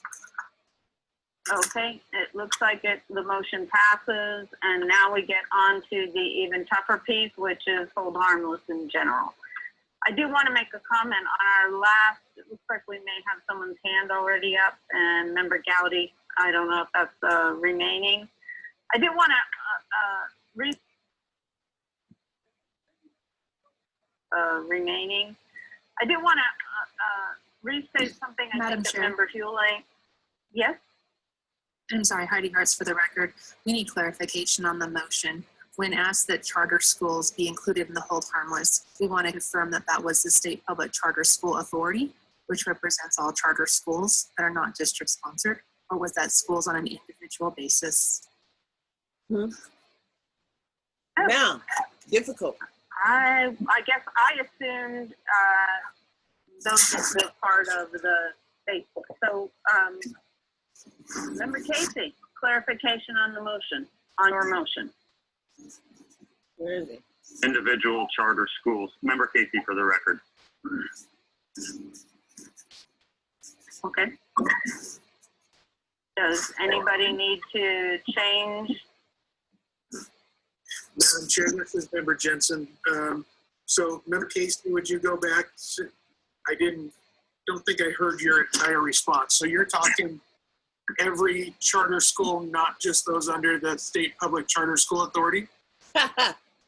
Okay, it looks like the motion passes, and now we get on to the even tougher piece, which is hold harmless in general. I do want to make a comment on our last, it looks like we may have someone's hand already up, and Member Gowdy, I don't know if that's remaining. I do want to I do want to restate something I Madam think that Chair. Member Hewley. Yes? I'm sorry, Heidi Hartz for the record. We need clarification on the motion. When asked that charter schools be included in the hold harmless, we want to confirm that that was the State Public Charter School Authority, which represents all charter schools that are not district sponsored, or was that schools on an individual basis? Now, difficult. I guess I assumed those were part of the state. So, Member Casey, clarification on the motion, on your motion. Where is it? Individual charter schools. Member Casey for the record. Okay. Does anybody need to change? Madam Chair, this is Member Jensen. So Member Casey, would you go back? I don't think I heard your entire response. So you're talking every charter school, not just those under the State Public Charter School Authority?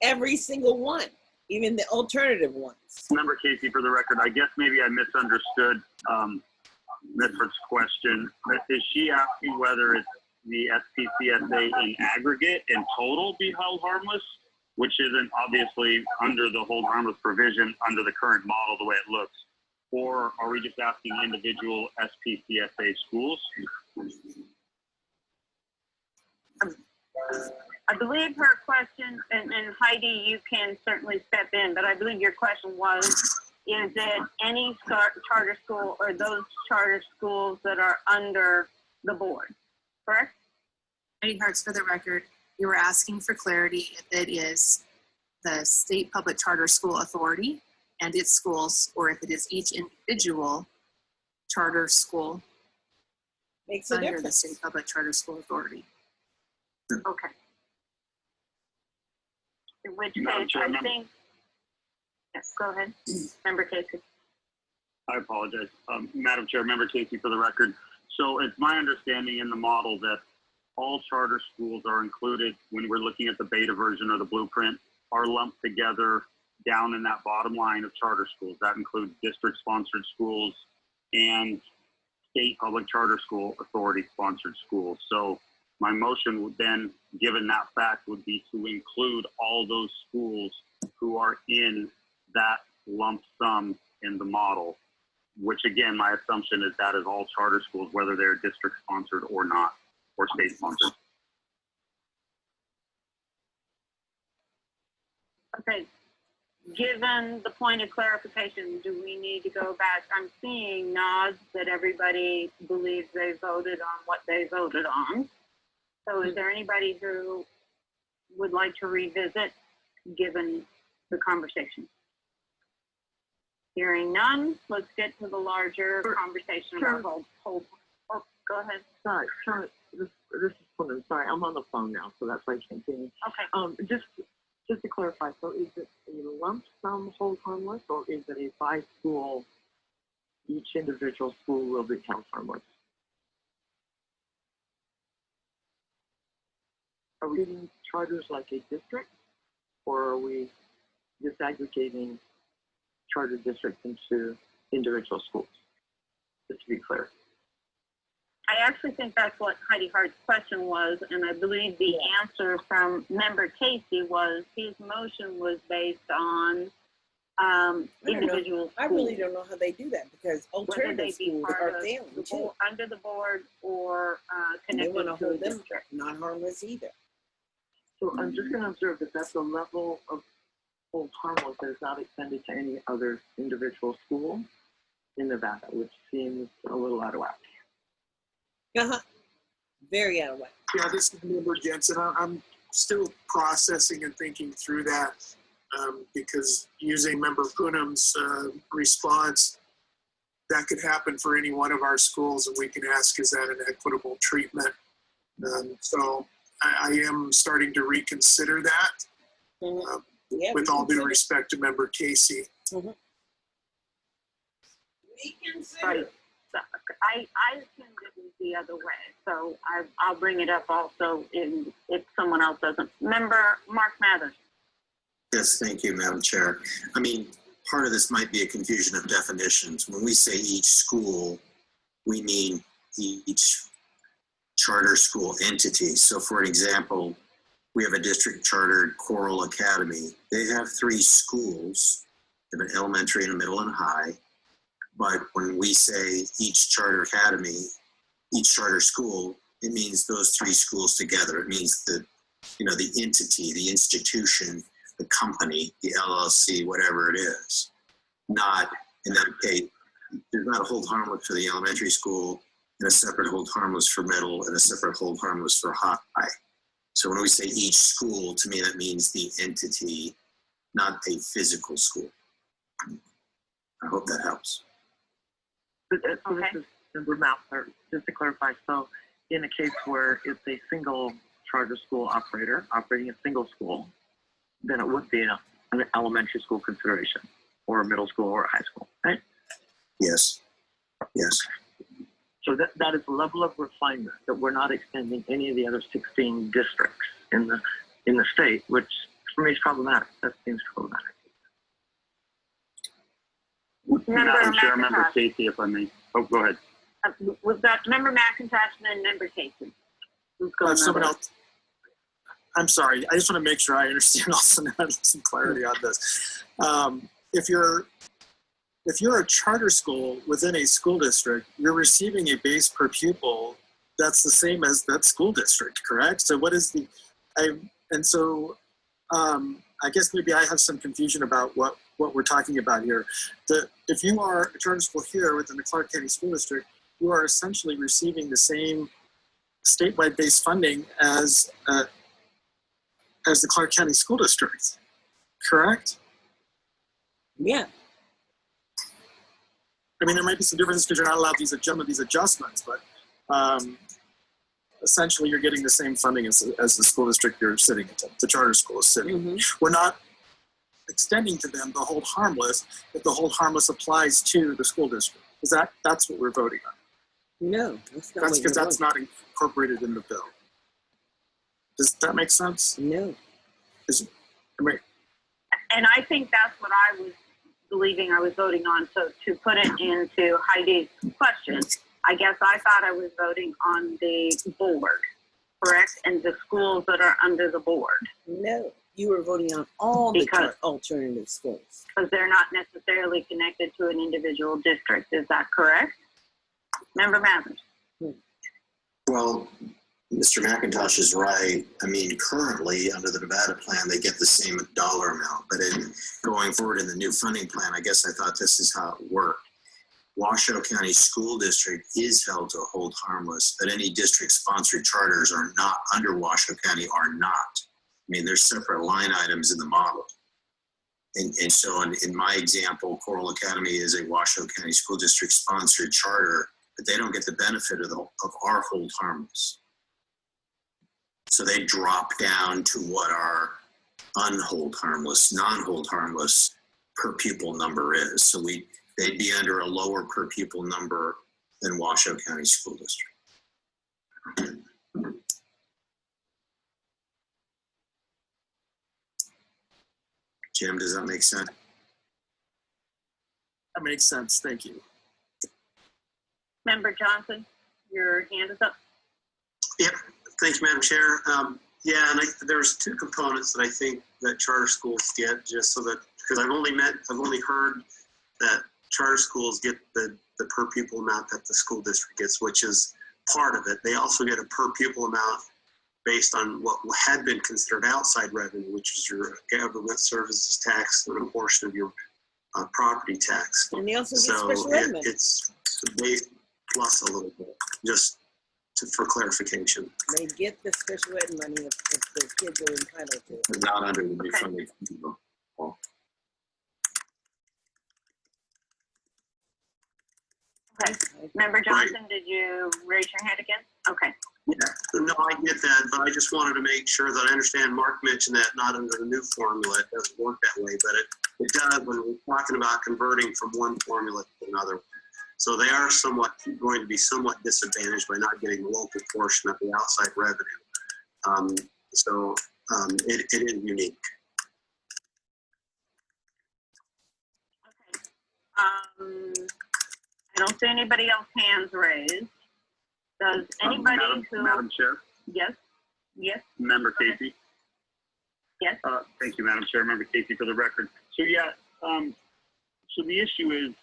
Every single one, even the alternative ones. Member Casey for the record. I guess maybe I misunderstood Medford's question. Is she asking whether it's the SPCSA in aggregate and total be held harmless, which isn't obviously under the hold harmless provision under the current model the way it looks? Or are we just asking individual SPCSA schools? I believe her question, and Heidi, you can certainly step in, but I believe your question was, is it any charter school or those charter schools that are under the board, correct? Heidi Hartz for the record. You were asking for clarity if it is the State Public Charter School Authority and its schools, or if it is each individual charter school Makes a under the difference. State Public Charter School Authority. Okay. In which Madam case, Chair, I think, yes, go ahead, Member Casey. I apologize. Madam Chair, Member Casey for the record. So it's my understanding in the model that all charter schools are included when we're looking at the beta version or the blueprint, are lumped together down in that bottom line of charter schools. That includes district-sponsored schools and State Public Charter School Authority-sponsored schools. So my motion would then, given that fact, would be to include all those schools who are in that lump sum in the model, which again, my assumption is that is all charter schools, whether they're district-sponsored or not, or state-sponsored. Okay, given the point of clarification, do we need to go back? I'm seeing nods that everybody believes they voted on what they voted on. So is there anybody who would like to revisit, given the conversation? Hearing none, let's get to the larger conversation about hold. Oh, go ahead. Sorry, this is Quinn. Sorry, I'm on the phone now, so that's why I can't hear you. Okay. Just to clarify, so is it a lump sum hold harmless, or is it a by school, each individual school will be held harmless? Are we getting charters like a district, or are we disaggregating charter districts into individual schools? Just to be clear. I actually think that's what Heidi Hart's question was, and I believe the answer from Member Casey was his motion was based on individual schools. I really don't know how they do that, because Whether they alternative be schools part are of failing the too. board, under the board or They connected want to to a hold them district. not harmless either. So I'm just going to observe that that's a level of hold harmless that is not extended to any other individual school in Nevada, which seems a little out of whack. Very out of whack. Yeah, this is Member Jensen. I'm still processing and thinking through that because using Member Poonam's response, that could happen for any one of our schools, and we can ask, is that an equitable treatment? So I am starting to reconsider that, Yeah, with all due respect to Member Casey. Right. So, I assumed it was the other way, so I'll bring it up also if someone else doesn't. Member Mark Mathers. Yes, thank you, Madam Chair. I mean, part of this might be a confusion of definitions. When we say each school, we mean each charter school entity. So for an example, we have a district chartered Coral Academy. They have 3 schools. They have an elementary and a middle and high. But when we say each charter academy, each charter school, it means those 3 schools together. It means the entity, the institution, the company, the LLC, whatever it is. Not, in that case, there's not a hold harmless for the elementary school and a separate hold harmless for middle and a separate hold harmless for high. So when we say each school, to me that means the entity, not a physical school. I hope that helps. This is Member Mouthler, just to clarify, so in a case where it's a single charter school operator operating a single school, then it would be an elementary school consideration, or a middle school or a high school, right? Yes. Yes. So that is a level of refinement that we're not extending any of the other 16 districts in the state, which for me is problematic. That seems problematic. Madam Chair, Member Casey, if I may. Oh, go ahead. We've got Member McIntosh and then Member Casey. Someone else. I'm sorry. I just want to make sure I understand also some clarity on this. If you're a charter school within a school district, you're receiving a base per pupil that's the same as that school district, correct? So what is I guess maybe I have some confusion about what we're talking about here. If you are a charter school here within the Clark County School District, you are essentially receiving the same statewide based funding as the Clark County School District, correct? Yeah. I mean, there might be some differences because you're not allowed these adjustments, but essentially you're getting the same funding as the school district you're sitting in, the charter school is sitting in. We're not extending to them the hold harmless if the hold harmless applies to the school district. That's what we're voting on. No, that's not. That's because that's not incorporated in the bill. Does that make sense? No. And I think that's what I was believing I was voting on. So to put it into Heidi's question, I guess I thought I was voting on the board, correct? And the schools that are under the board. No, you were voting on all the alternative schools. Because they're not necessarily connected to an individual district. Is that correct? Member Mathers. Well, Mr. McIntosh is right. I mean, currently under the Nevada plan, they get the same dollar amount, but going forward in the new funding plan, I guess I thought this is how it worked. Washoe County School District is held to hold harmless, but any district-sponsored charters are not under Washoe County are not. I mean, there's separate line items in the model. And so in my example, Coral Academy is a Washoe County School District sponsored charter, but they don't get the benefit of our hold harmless. So they drop down to what our unhold harmless, non-hold harmless per pupil number is. So they'd be under a lower per pupil number than Washoe County School District. Jim, does that make sense? That makes sense. Thank you. Member Johnson, your hand is up. Yep. Thanks, Madam Chair. And there's 2 components that I think that charter schools get, just so that, because I've only heard that charter schools get the per pupil amount that the school district gets, which is part of it. They also get a per pupil amount based on what had been considered outside revenue, which is your government services tax and a portion of your property tax. And they also get special ed money. It's base plus a little bit, just for clarification. They get the special ed money if the kids are entitled to it. Not under the new funding. Okay. Member Johnson, did you raise your hand again? Okay. Yeah, no, I get that, but I just wanted to make sure that I understand Mark mentioned that not under the new formula, it doesn't work that way, but it does when we're talking about converting from one formula to another. So they are going to be somewhat disadvantaged by not getting the local portion of the outside revenue. It is unique. Okay. I don't see anybody else hands raised. Does anybody Madam Chair? Yes. Yes. Member Casey? Yes. Thank you, Madam Chair. Member Casey, for the record. So yeah, so the issue is,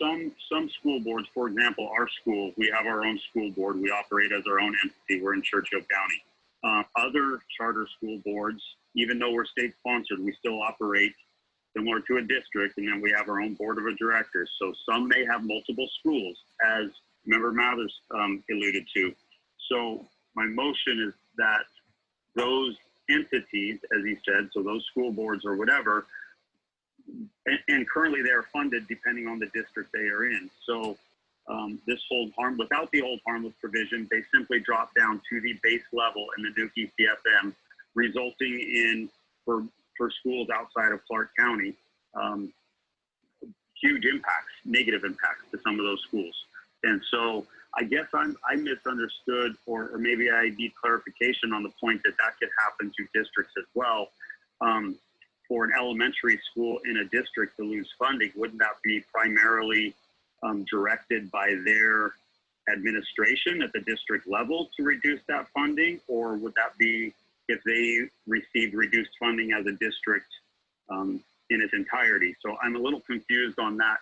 some school boards, for example, our school, we have our own school board. We operate as our own entity. We're in Churchill County. Other charter school boards, even though we're state sponsored, we still operate similar to a district, and then we have our own board of directors. So some may have multiple schools, as Member Mathers alluded to. So my motion is that those entities, as he said, so those school boards or whatever, and currently they are funded depending on the district they are in. So this without the hold harmless provision, they simply drop down to the base level in the new ECFM, resulting in, for schools outside of Clark County, huge impacts, negative impacts to some of those schools. And so I guess I misunderstood, or maybe I need clarification on the point that could happen to districts as well. For an elementary school in a district to lose funding, wouldn't that be primarily directed by their administration at the district level to reduce that funding? Or would that be if they received reduced funding as a district in its entirety? So I'm a little confused on that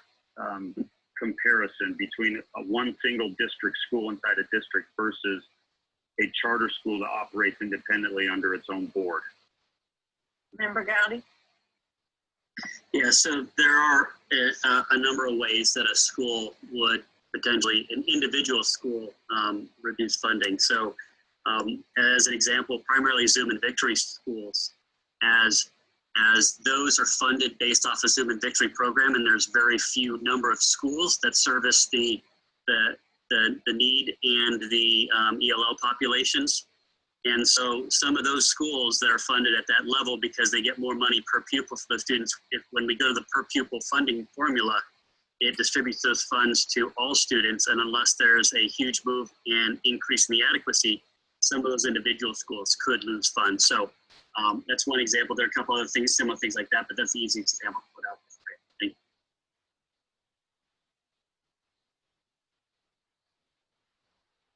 comparison between one single district school inside a district versus a charter school that operates independently under its own board. Member Gowdy? Yeah, so there are a number of ways that a school would potentially, an individual school, reduce funding. So as an example, primarily Zoom and Victory schools, as those are funded based off a Zoom and Victory program, and there's very few number of schools that service the need and the ELL populations. And so some of those schools that are funded at that level, because they get more money per pupil for the students, when we go to the per pupil funding formula, it distributes those funds to all students. And unless there's a huge move in increasing the adequacy, some of those individual schools could lose funds. So that's one example. There are a couple other things, similar things like that, but that's the easiest example to put out. Thank you.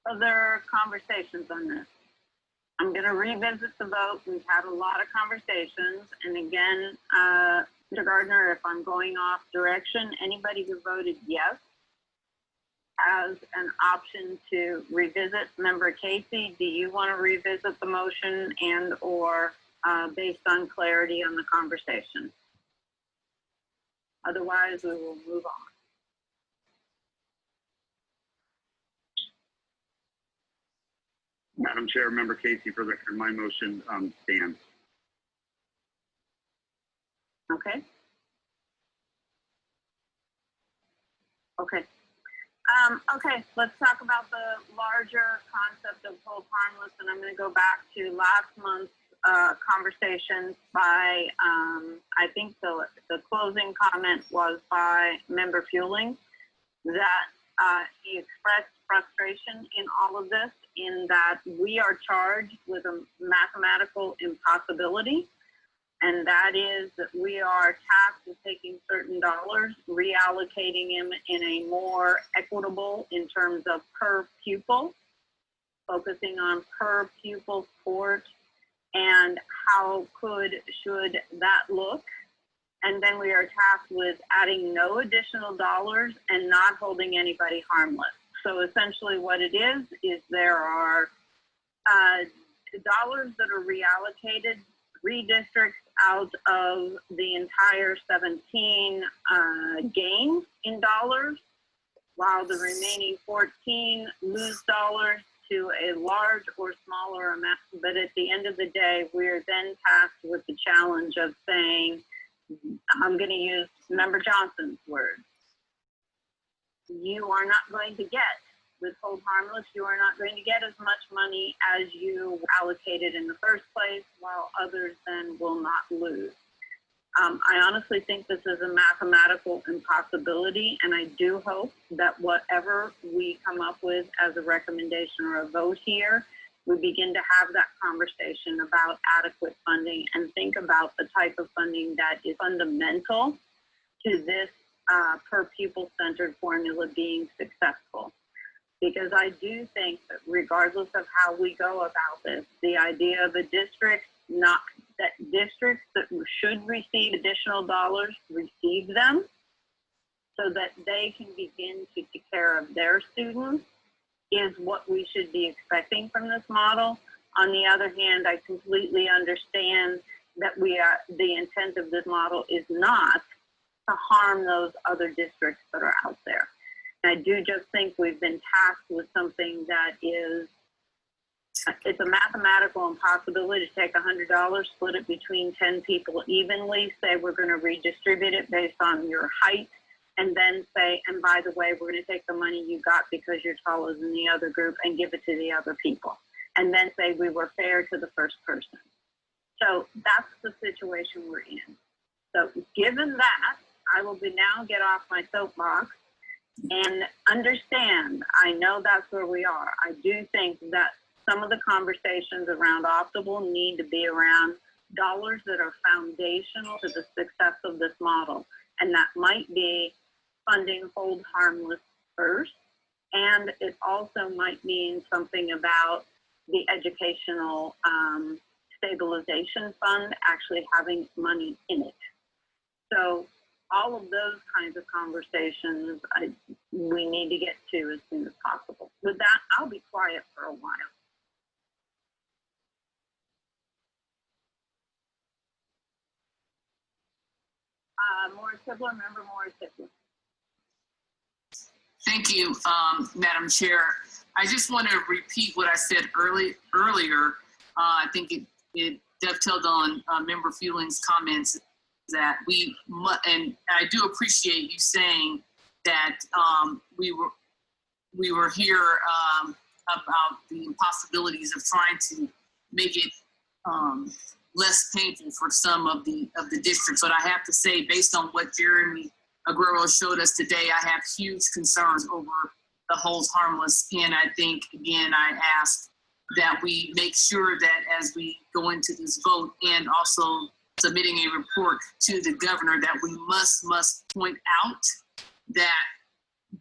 Other conversations on this? I'm going to revisit the vote. We've had a lot of conversations. And again, Mr. Gardner, if I'm going off direction, anybody who voted yes has an option to revisit. Member Casey, do you want to revisit the motion and or based on clarity on the conversation? Otherwise, we will move on. Madam Chair, Member Casey, for the record, my motion stands. Okay. Okay. Okay, let's talk about the larger concept of hold harmless, and I'm going to go back to last month's conversation by, I think the closing comment was by Member Fueling, that he expressed frustration in all of this, in that we are charged with a mathematical impossibility, and that is that we are tasked with taking certain dollars, reallocating them in a more equitable in terms of per pupil, focusing on per pupil support, and how should that look. And then we are tasked with adding no additional dollars and not holding anybody harmless. So essentially what it is there are dollars that are reallocated, 3 districts out of the entire 17 gain in dollars, while the remaining 14 lose dollars to a large or smaller amount. But at the end of the day, we're then tasked with the challenge of saying, I'm going to use Member Johnson's words, you are not going to get. With hold harmless, you are not going to get as much money as you allocated in the first place, while others then will not lose. I honestly think this is a mathematical impossibility, and I do hope that whatever we come up with as a recommendation or a vote here, we begin to have that conversation about adequate funding and think about the type of funding that is fundamental to this per pupil centered formula being successful. Because I do think that regardless of how we go about this, the idea of a district, not that districts that should receive additional dollars receive them so that they can begin to take care of their students is what we should be expecting from this model. On the other hand, I completely understand that the intent of this model is not to harm those other districts that are out there. And I do just think we've been tasked with something that is, it's a mathematical impossibility to take $100, split it between 10 people evenly, say we're going to redistribute it based on your height, and then say, and by the way, we're going to take the money you got because you're taller than the other group and give it to the other people. And then say we were fair to the first person. So that's the situation we're in. So given that, I will now get off my soapbox and understand, I know that's where we are. I do think that some of the conversations around optimal need to be around dollars that are foundational to the success of this model. And that might be funding hold harmless first. And it also might mean something about the educational stabilization fund actually having money in it. So all of those kinds of conversations we need to get to as soon as possible. With that, I'll be quiet for a while. Morris Kibler, member Morris Kibler. Thank you, Madam Chair. I just want to repeat what I said earlier. I think it dovetailed on Member Fewling's comments that and I do appreciate you saying that we were here about the impossibilities of trying to make it less painful for some of the districts. But I have to say, based on what Jeremy Aguero showed us today, I have huge concerns over the hold harmless. And I think, again, I ask that we make sure that as we go into this vote and also submitting a report to the governor, that we must point out that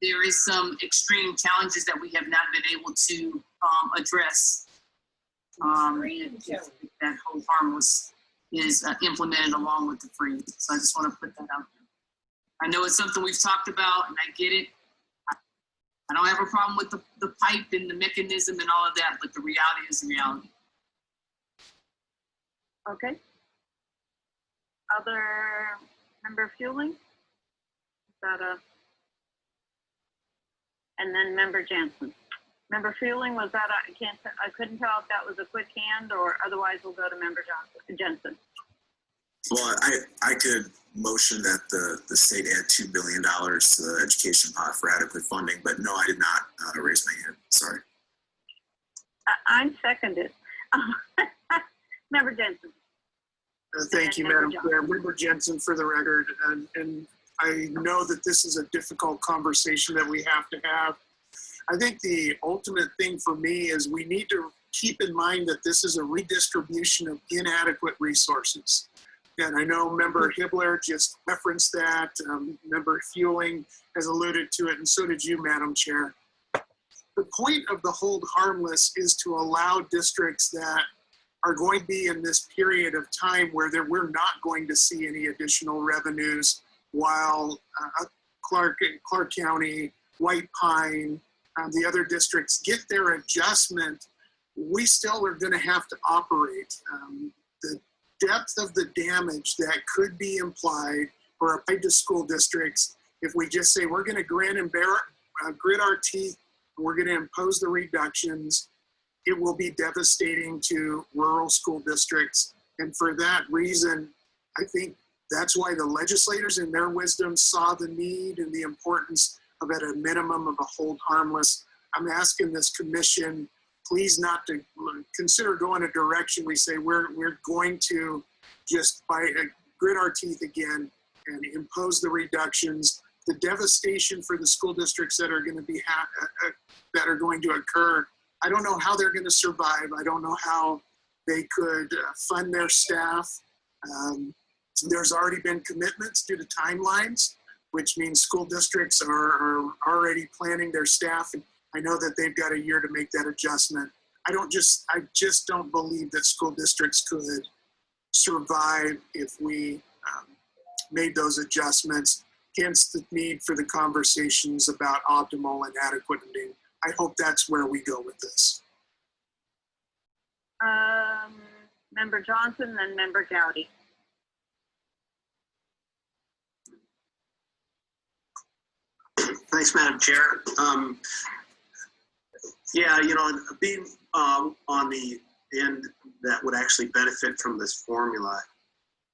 there is some extreme challenges that we have not been able to address. That hold harmless is implemented along with the freeze. So I just want to put that out there. I know it's something we've talked about, and I get it. I don't have a problem with the pipe and the mechanism and all of that, but the reality is the reality. Okay. Other member Fewling? And then member Jansen. Member Fewling, was that, I couldn't tell if that was a quick hand or otherwise we'll go to member Jensen. Well, I could motion that the state add $2 billion to the education pot for adequate funding, but no, I did not raise my hand. Sorry. I'm seconded. Member Jensen. Thank you, Madam Chair. Member Jensen for the record. And I know that this is a difficult conversation that we have to have. I think the ultimate thing for me is we need to keep in mind that this is a redistribution of inadequate resources. And I know Member Hibbler just referenced that. Member Fewling has alluded to it, and so did you, Madam Chair. The point of the hold harmless is to allow districts that are going to be in this period of time where we're not going to see any additional revenues, while Clark County, White Pine, the other districts get their adjustment. We still are going to have to operate. The depth of the damage that could be implied or applied to school districts, if we just say we're going to grit our teeth, and we're going to impose the reductions, it will be devastating to rural school districts. And for that reason, I think that's why the legislators in their wisdom saw the need and the importance of at a minimum of a hold harmless. I'm asking this commission, please not to consider going a direction we say we're going to just grit our teeth again and impose the reductions. The devastation for the school districts that are going to be that are going to occur. I don't know how they're going to survive. I don't know how they could fund their staff. There's already been commitments due to timelines, which means school districts are already planning their staff. And I know that they've got a year to make that adjustment. I just don't believe that school districts could survive if we made those adjustments. Hence the need for the conversations about optimal and adequate funding. I hope that's where we go with this. Member Johnson, then Member Gowdy. Thanks, Madam Chair. Yeah, you know, being on the end that would actually benefit from this formula,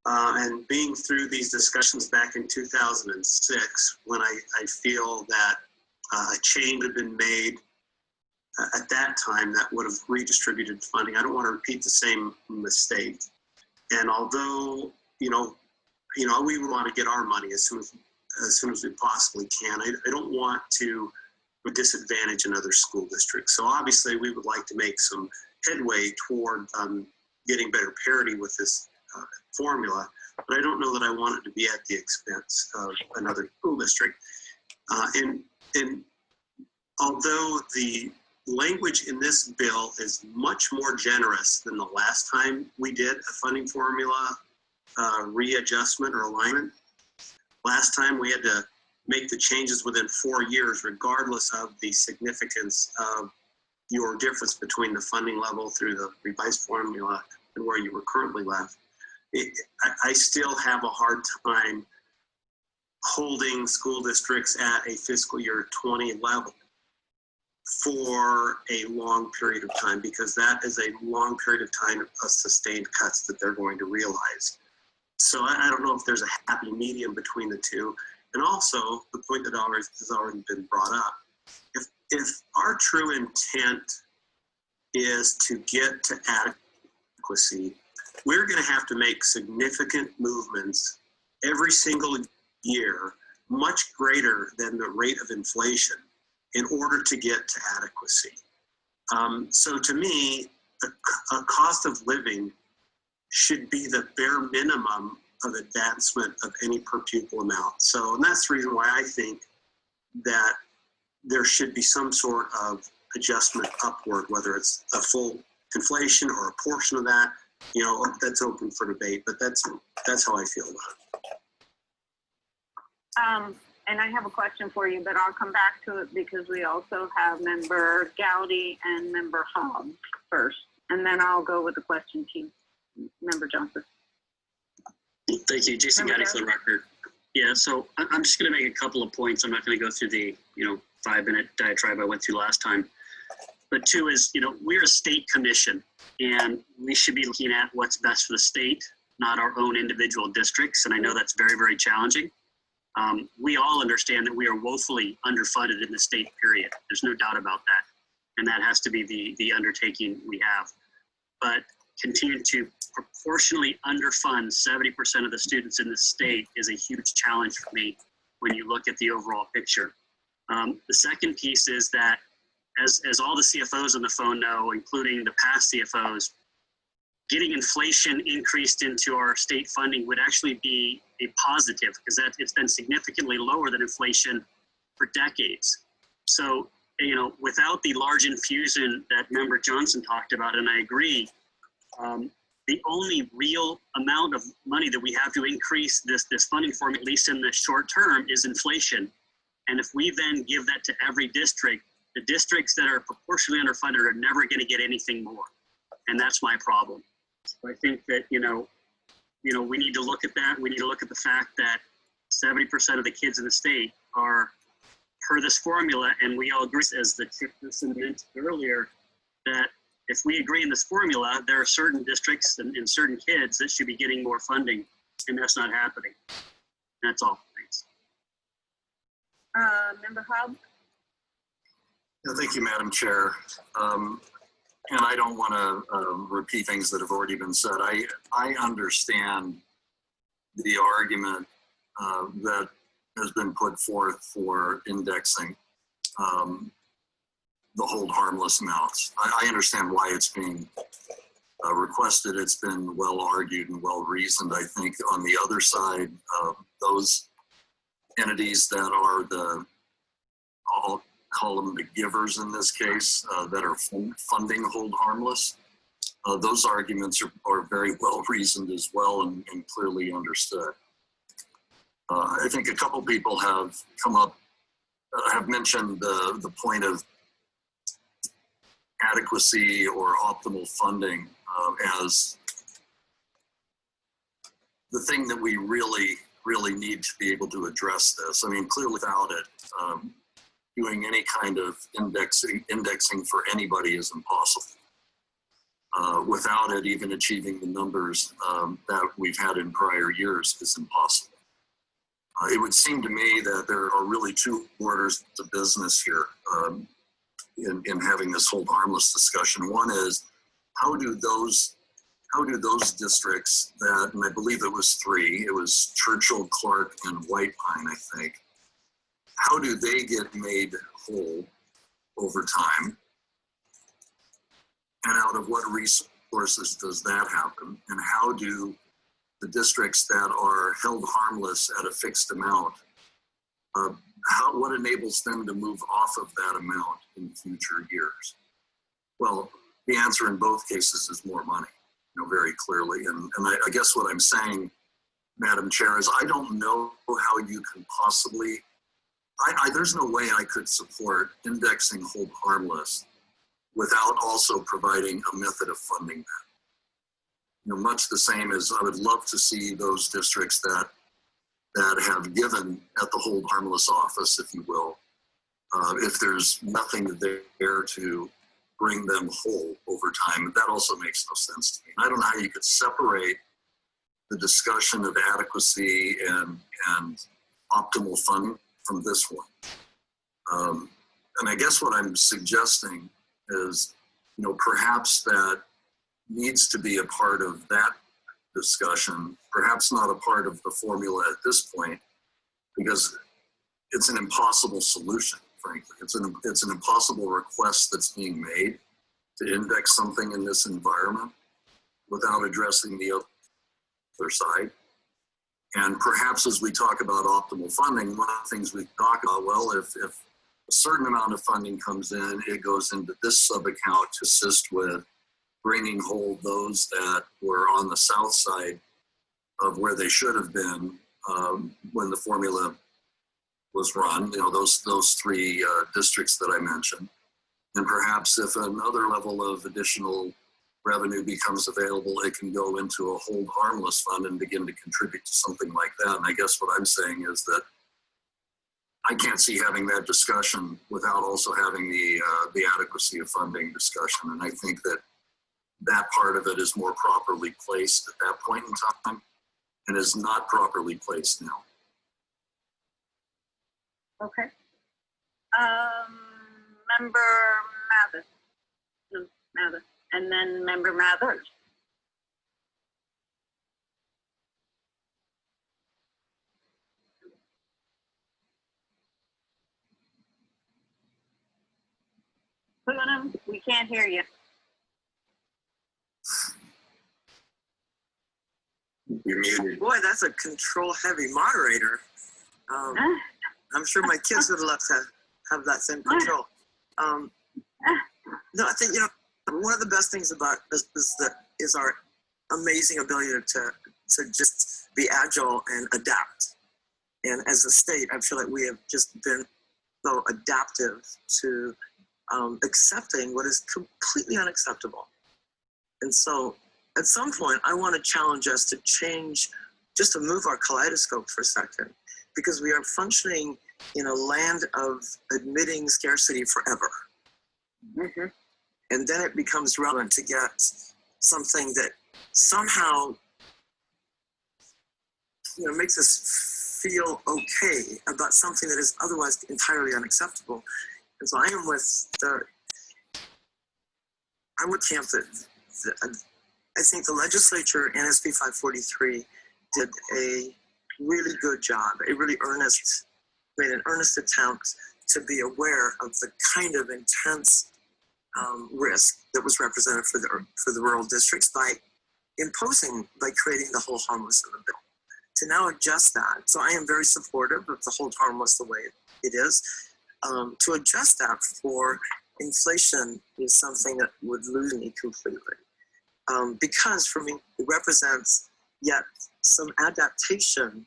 and being through these discussions back in 2006, when I feel that a change had been made at that time that would have redistributed funding. I don't want to repeat the same mistake. And although, you know, we want to get our money as soon as we possibly can, I don't want to disadvantage another school district. So obviously we would like to make some headway toward getting better parity with this formula, but I don't know that I want it to be at the expense of another school district. And although the language in this bill is much more generous than the last time we did a funding formula readjustment or alignment, last time we had to make the changes within 4 years, regardless of the significance of your difference between the funding level through the revised formula and where you were currently left. I still have a hard time holding school districts at a fiscal year 20 level for a long period of time, because that is a long period of time of sustained cuts that they're going to realize. So I don't know if there's a happy medium between the two. And also, the point that has already been brought up, if our true intent is to get to adequacy, we're going to have to make significant movements every single year, much greater than the rate of inflation, in order to get to adequacy. So to me, a cost of living should be the bare minimum of advancement of any per pupil amount. So, and that's the reason why I think that there should be some sort of adjustment upward, whether it's a full inflation or a portion of that, you know, that's open for debate, but that's how I feel about it. And I have a question for you, but I'll come back to it because we also have Member Gowdy and Member Hobbs first, and then I'll go with the question to Member Johnson. Thank you, Jason Gowdy for the record. Yeah, so I'm just going to make a couple of points. I'm not going to go through the 5-minute diatribe I went through last time. But two is, we're a state commission, and we should be looking at what's best for the state, not our own individual districts. And I know that's very, very challenging. We all understand that we are woefully underfunded in the state, period. There's no doubt about that. And that has to be the undertaking we have. But continue to proportionally underfund 70% of the students in the state is a huge challenge for me when you look at the overall picture. The second piece is that, as all the CFOs on the phone know, including the past CFOs, getting inflation increased into our state funding would actually be a positive, because it's been significantly lower than inflation for decades. So, without the large infusion that Member Johnson talked about, and I agree, the only real amount of money that we have to increase this funding for, at least in the short term, is inflation. And if we then give that to every district, the districts that are proportionally underfunded are never going to get anything more. And that's my problem. So I think that, we need to look at that. We need to look at the fact that 70% of the kids in the state are per this formula. And we all agree, as the chairperson mentioned earlier, that if we agree in this formula, there are certain districts and certain kids that should be getting more funding, and that's not happening. That's all. Thanks. Member Hobbs? Thank you, Madam Chair. And I don't want to repeat things that have already been said. I understand the argument that has been put forth for indexing the hold harmless amounts. I understand why it's being requested. It's been well argued and well reasoned. I think on the other side, those entities that are I'll call them the givers in this case, that are funding hold harmless, those arguments are very well reasoned as well and clearly understood. I think a couple people have come up, have mentioned the point of adequacy or optimal funding as the thing that we really need to be able to address this. I mean, clearly without it, doing any kind of indexing for anybody is impossible. Without it, even achieving the numbers that we've had in prior years is impossible. It would seem to me that there are really two orders of business here in having this hold harmless discussion. One is, how do those districts that, and I believe it was three, it was Churchill, Clark, and White Pine, I think, how do they get made whole over time? And out of what resources does that happen? And how do the districts that are held harmless at a fixed amount, what enables them to move off of that amount in future years? Well, the answer in both cases is more money, very clearly. And I guess what I'm saying, Madam Chair, is I don't know how you can possibly, there's no way I could support indexing hold harmless without also providing a method of funding that. Much the same as I would love to see those districts that have given at the hold harmless office, if you will, if there's nothing there to bring them whole over time. That also makes no sense to me. I don't know how you could separate the discussion of adequacy and optimal funding from this one. And I guess what I'm suggesting is, perhaps that needs to be a part of that discussion, perhaps not a part of the formula at this point, because it's an impossible solution, frankly. It's an impossible request that's being made to index something in this environment without addressing the other side. And perhaps as we talk about optimal funding, one of the things we talk about, well, if a certain amount of funding comes in, it goes into this sub-account to assist with bringing whole those that were on the south side of where they should have been when the formula was run, those three districts that I mentioned. And perhaps if another level of additional revenue becomes available, it can go into a hold harmless fund and begin to contribute to something like that. And I guess what I'm saying is that I can't see having that discussion without also having the adequacy of funding discussion. And I think that part of it is more properly placed at that point in time and is not properly placed now. Okay. Member Mathis. No, Mathis. And then Member Mathers. Poonam, we can't hear you. You're muted. Boy, that's a control-heavy moderator. I'm sure my kids would love to have that same control. No, I think, one of the best things about this is our amazing ability to just be agile and adapt. And as a state, I feel like we have just been so adaptive to accepting what is completely unacceptable. And so at some point, I want to challenge us to change, just to move our kaleidoscope for a second, because we are functioning in a land of admitting scarcity forever. Mm-hmm. And then it becomes relevant to get something that somehow makes us feel okay about something that is otherwise entirely unacceptable. And so I'm with camp that I think the legislature and SB 543 did a really good job, made an earnest attempt to be aware of the kind of intense risk that was represented for the rural districts by creating the hold harmless in the bill. To now adjust that, so I am very supportive of the hold harmless the way it is. To adjust that for inflation is something that would lose me completely. Because for me, it represents yet some adaptation,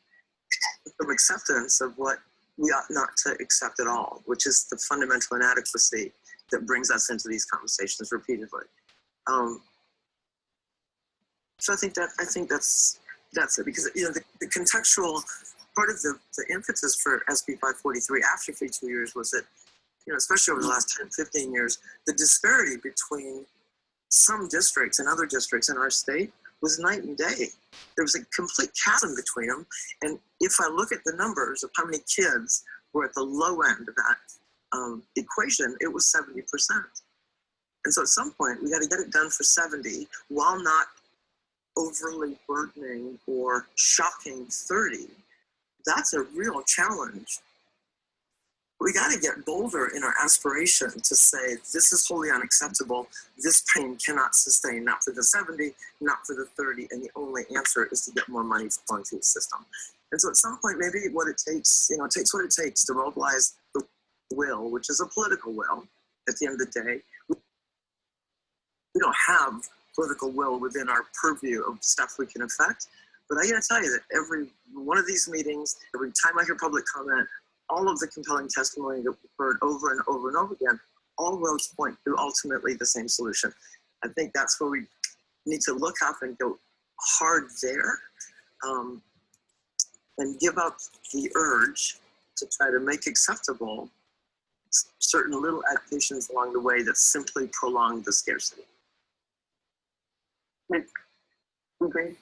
some acceptance of what we ought not to accept at all, which is the fundamental inadequacy that brings us into these conversations repeatedly. So I think that's it, because the contextual part of the impetus for SB 543 after 52 years was that, especially over the last 10, 15 years, the disparity between some districts and other districts in our state was night and day. There was a complete chasm between them. And if I look at the numbers of how many kids were at the low end of that equation, it was 70%. And so at some point, we got to get it done for 70 while not overly burdening or shocking 30. That's a real challenge. We got to get bolder in our aspiration to say, this is wholly unacceptable. This pain cannot sustain, not for the 70, not for the 30, and the only answer is to get more money flowing through the system. And so at some point, maybe what it takes, it takes what it takes to mobilize the will, which is a political will at the end of the day. We don't have political will within our purview of stuff we can affect. But I got to tell you that every one of these meetings, every time I hear public comment, all of the compelling testimony that we've heard over and over and over again, all roads point to ultimately the same solution. I think that's where we need to look up and go hard there, and give up the urge to try to make acceptable certain little adaptations along the way that simply prolong the scarcity. Agreed.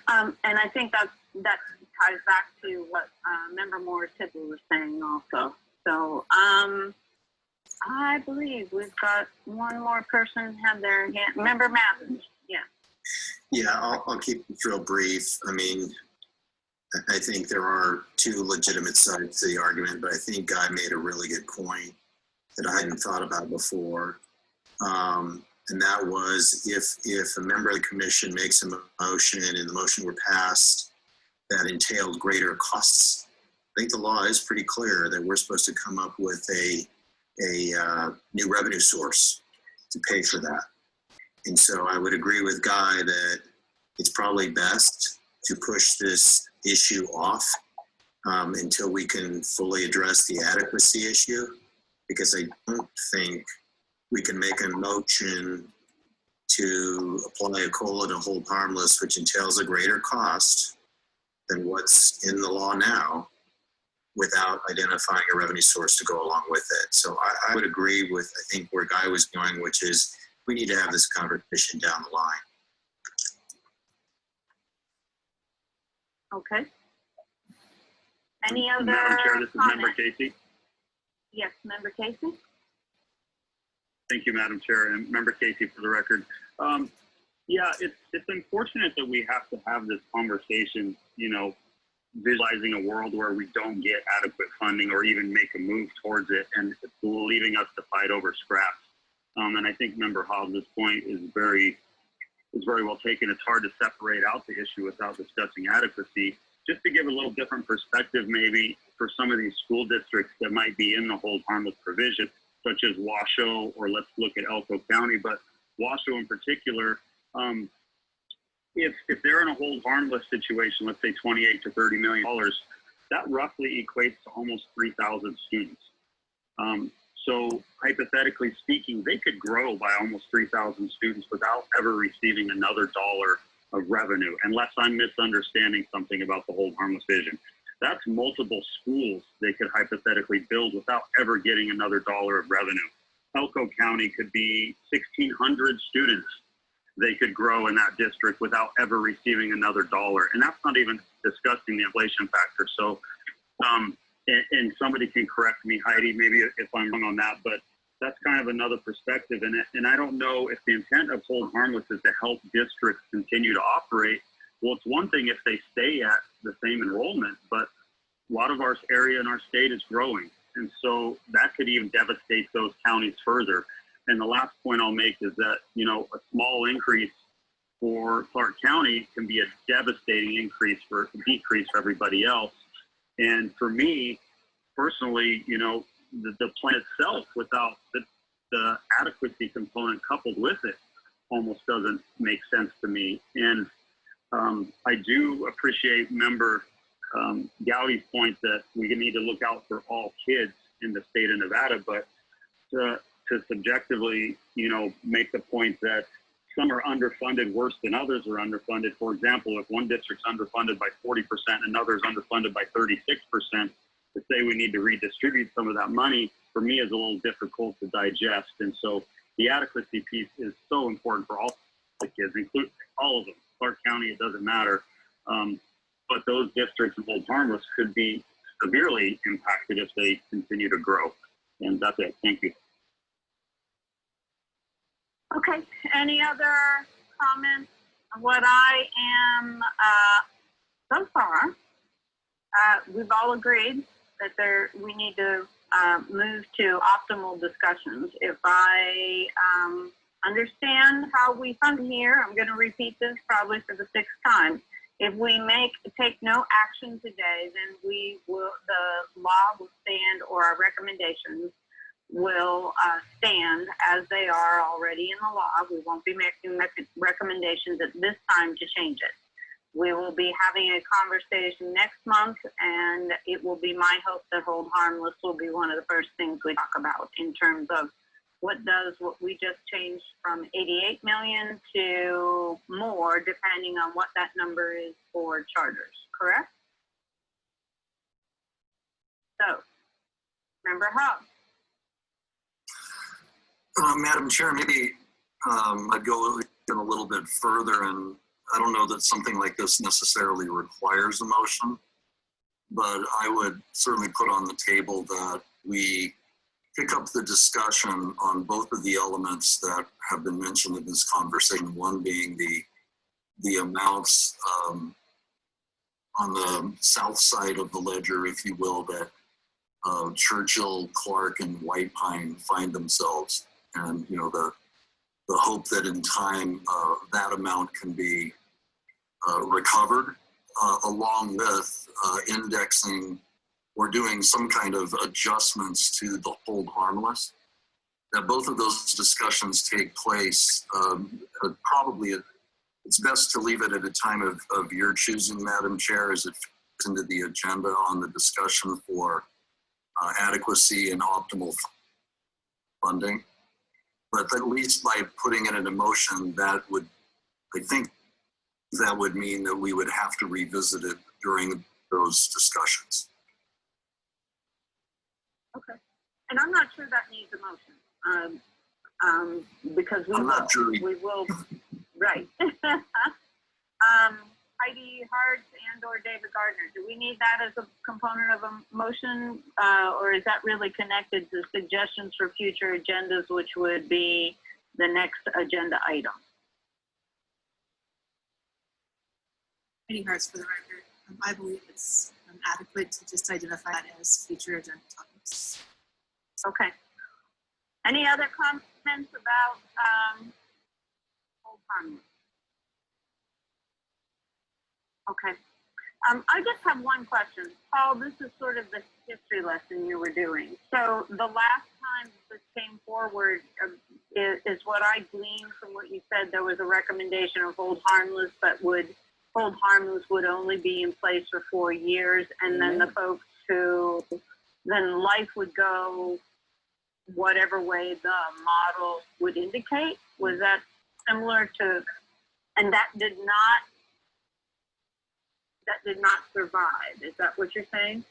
And I think that ties back to what Member Morris Tippett was saying also. So I believe we've got one more person have their hand. Member Mathis, yeah. Yeah, I'll keep it real brief. I mean, I think there are two legitimate sides to the argument, but I think Guy made a really good point that I hadn't thought about before. And that was if a member of the commission makes a motion and the motion were passed that entailed greater costs, I think the law is pretty clear that we're supposed to come up with a new revenue source to pay for that. And so I would agree with Guy that it's probably best to push this issue off until we can fully address the adequacy issue, because I don't think we can make a motion to apply a COLA to hold harmless, which entails a greater cost than what's in the law now, without identifying a revenue source to go along with it. So I would agree with, I think, where Guy was going, which is we need to have this conversation down the line. Okay. Any other Madam Chair, this is Member comments? Casey. Yes, Member Casey? Thank you, Madam Chair, and Member Casey for the record. Yeah, it's unfortunate that we have to have this conversation, visualizing a world where we don't get adequate funding or even make a move towards it, and it's leaving us to fight over scraps. And I think Member Hobbs' point is very well taken. It's hard to separate out the issue without discussing adequacy. Just to give a little different perspective, maybe for some of these school districts that might be in the hold harmless provision, such as Washoe, or let's look at Elko County, but Washoe in particular, if they're in a hold harmless situation, let's say $28 to $30 million, that roughly equates to almost 3,000 students. So hypothetically speaking, they could grow by almost 3,000 students without ever receiving another dollar of revenue, unless I'm misunderstanding something about the hold harmless vision. That's multiple schools they could hypothetically build without ever getting another dollar of revenue. Elko County could be 1,600 students they could grow in that district without ever receiving another dollar. And that's not even discussing the inflation factor. So And somebody can correct me, Heidi, maybe if I'm wrong on that, but that's kind of another perspective. And I don't know if the intent of hold harmless is to help districts continue to operate. Well, it's one thing if they stay at the same enrollment, but a lot of our area in our state is growing. And so that could even devastate those counties further. And the last point I'll make is that, you know, a small increase for Clark County can be a devastating decrease for everybody else. And for me, personally, you know, the plan itself without the adequacy component coupled with it almost doesn't make sense to me. And I do appreciate member Gowdy's point that we need to look out for all kids in the state of Nevada, but to subjectively, you know, make the point that some are underfunded worse than others are underfunded. For example, if one district's underfunded by 40% and another is underfunded by 36%, to say we need to redistribute some of that money, for me, is a little difficult to digest. And so the adequacy piece is so important for all the kids, including all of them. Clark County, it doesn't matter. But those districts in hold harmless could be severely impacted if they continue to grow. And that's it. Thank you. Okay, any other comments? What I am, so far, we've all agreed that we need to move to optimal discussions. If I understand how we fund here, I'm gonna repeat this probably for the 6th time. If we take no action today, then the law will stand, or our recommendations will stand as they are already in the law. We won't be making recommendations at this time to change it. We will be having a conversation next month, and it will be my hope that hold harmless will be one of the first things we talk about in terms of what we just changed from 88 million to more, depending on what that number is for charters, correct? So, Member Hub. Madam Chair, maybe I'd go a little bit further, and I don't know that something like this necessarily requires a motion, but I would certainly put on the table that we pick up the discussion on both of the elements that have been mentioned in this conversation, one being the amounts on the south side of the ledger, if you will, that Churchill, Clark, and White Pine find themselves. And, you know, the hope that in time that amount can be recovered, along with indexing or doing some kind of adjustments to the hold harmless. That both of those discussions take place, probably it's best to leave it at a time of your choosing, Madam Chair, as it fits into the agenda on the discussion for adequacy and optimal funding. But at least by putting it into motion, I think that would mean that we would have to revisit it during those discussions. Okay, and I'm not sure that needs a motion, because we will, right. Heidi Hart and/or David Gardner, do we need that as a component of a motion, or is that really connected to suggestions for future agendas, which would be the next agenda item? Heidi Hart's for the record. I believe it's adequate to just identify that as future agenda topics. Okay. Any other comments about hold harmless? Okay. I just have one question. Paul, this is sort of the history lesson you were doing. So the last time this came forward is what I gleaned from what you said. There was a recommendation of hold harmless, but hold harmless would only be in place for 4 years. And then the folks who, then life would go whatever way the model would indicate. Was that similar to, and that did not survive. Is that what you're saying?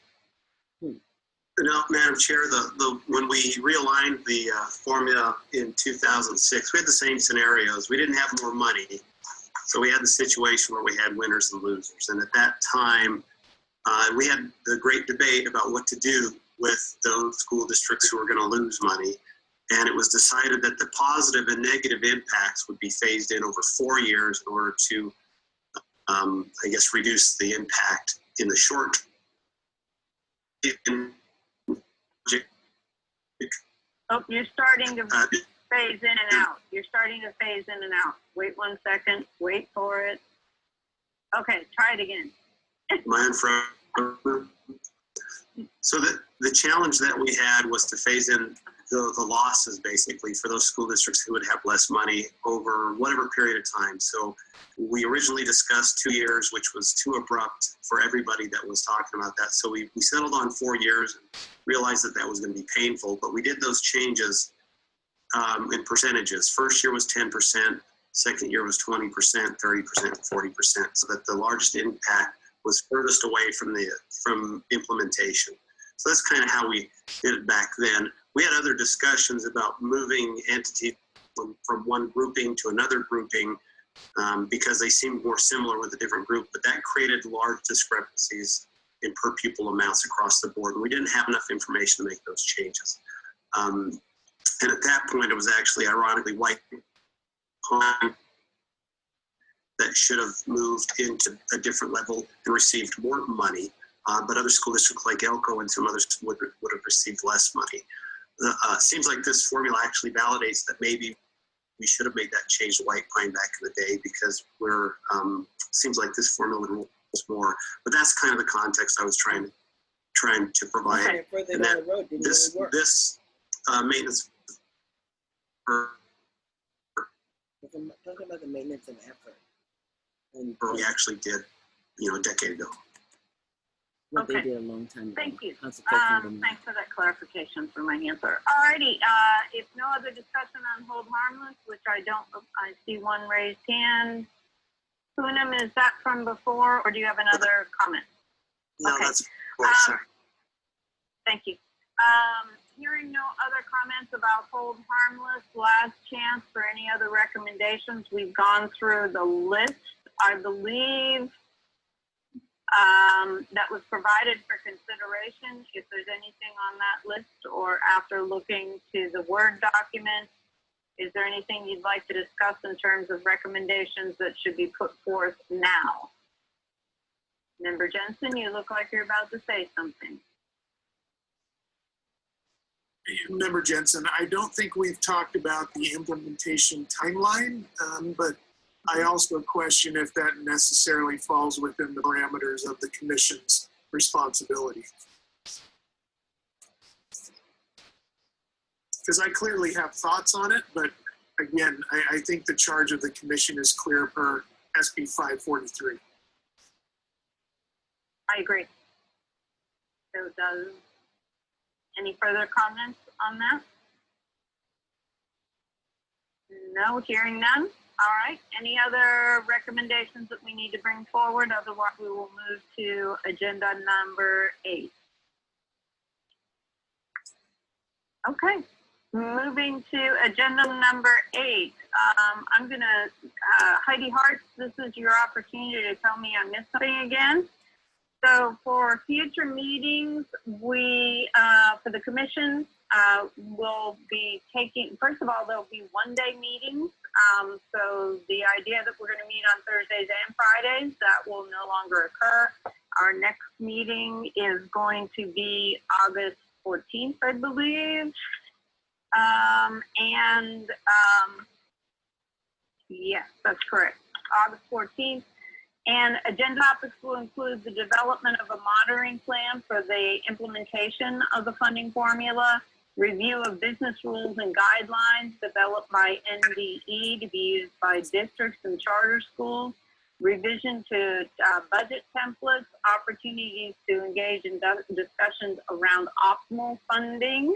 No, Madam Chair, when we realigned the formula in 2006, we had the same scenarios. We didn't have more money. So we had the situation where we had winners and losers. And at that time, We had the great debate about what to do with those school districts who are going to lose money. And it was decided that the positive and negative impacts would be phased in over 4 years in order to, I guess, reduce the impact in the short term. Oh, you're starting to phase in and out. You're starting to phase in and out. Wait 1 second. Wait for it. Okay, try it again. So the challenge that we had was to phase in the losses basically for those school districts who would have less money over whatever period of time. So we originally discussed 2 years, which was too abrupt for everybody that was talking about that. So we settled on 4 years and realized that that was going to be painful, but we did those changes in percentages. First year was 10%, second year was 20%, 30%, 40%, so that the largest impact was furthest away from implementation. So that's kind of how we did it back then. We had other discussions about moving entities from one grouping to another grouping because they seemed more similar with a different group, but that created large discrepancies in per pupil amounts across the board. And we didn't have enough information to make those changes. And at that point, it was actually ironically White Pine that should have moved into a different level and received more money, but other school districts like Elko and some others would have received less money. Seems like this formula actually validates that maybe we should have made that change to White Pine back in the day because seems like this formula would rule more. But that's kind of the context I was trying to provide. Okay, further And down that the road, didn't this really work. this maintenance. I'm talking about the maintenance and effort. And We actually did, a decade ago. what they Okay. did a long time ago. Thank you. Consultation with me. Thanks for that clarification for my answer. Alrighty, if no other discussion on hold harmless, which I see one raised hand. Poonam, is that from before, or do you have another comment? No, Okay. that's sorry. Thank you. Hearing no other comments about hold harmless, last chance for any other recommendations. We've gone through the list, I believe, that was provided for consideration. If there's anything on that list or after looking to the Word document, is there anything you'd like to discuss in terms of recommendations that should be put forth now? Member Jensen, you look like you're about to say something. Member Jensen, I don't think we've talked about the implementation timeline, but I also question if that necessarily falls within the parameters of the commission's responsibility. Because I clearly have thoughts on it, but again, I think the charge of the commission is clear per SB 543. I agree. So any further comments on that? No, hearing none. All right. Any other recommendations that we need to bring forward? Otherwise, we will move to agenda number 8. Okay. Moving to agenda number 8. I'm going to, Heidi Hart, this is your opportunity to tell me I missed something again. So for future meetings, we, for the commission, will be taking, first of all, there'll be one-day meetings. So the idea that we're going to meet on Thursdays and Fridays, that will no longer occur. Our next meeting is going to be August 14th, I believe. Yes, that's correct. August 14th. And agenda topics will include the development of a monitoring plan for the implementation of the funding formula, review of business rules and guidelines developed by NDE to be used by districts and charter schools, revision to budget templates, opportunities to engage in discussions around optimal funding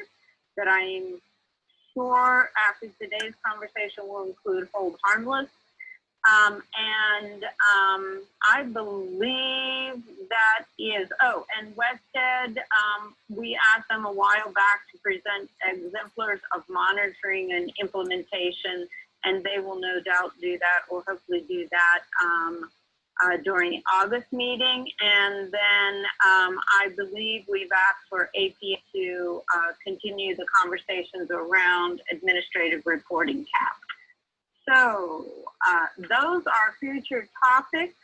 that I am sure after today's conversation will include hold harmless. I believe that is, and WestEd, we asked them a while back to present exemplars of monitoring and implementation, and they will no doubt do that or hopefully do that during the August meeting. And then I believe we've asked for AP to continue the conversations around administrative reporting cap. So those are future topics.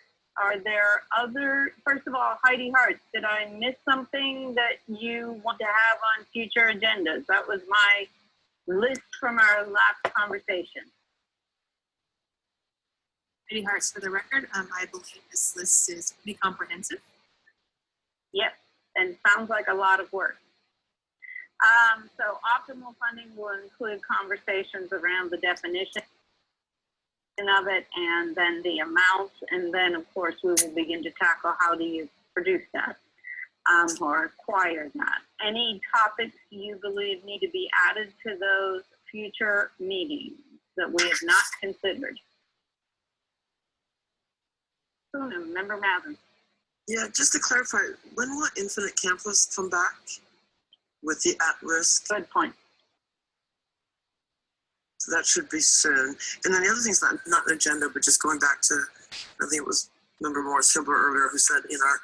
Are there other, first of all, Heidi Hartz, did I miss something that you want to have on future agendas? That was my list from our last conversation. Heidi Hartz for the record. I believe this list is pretty comprehensive. Yep, and sounds like a lot of work. So optimal funding will include conversations around the definition of it and then the amounts, and then of course we will begin to tackle how do you produce that or acquire that. Any topics you believe need to be added to those future meetings that we have not considered? Member Mathen. Yeah, just to clarify, when will Infinite Campus come back with the at-risk? Good point. So that should be soon. And then the other thing's not an agenda, but just going back to, I think it was Member Morris Hilber earlier who said in our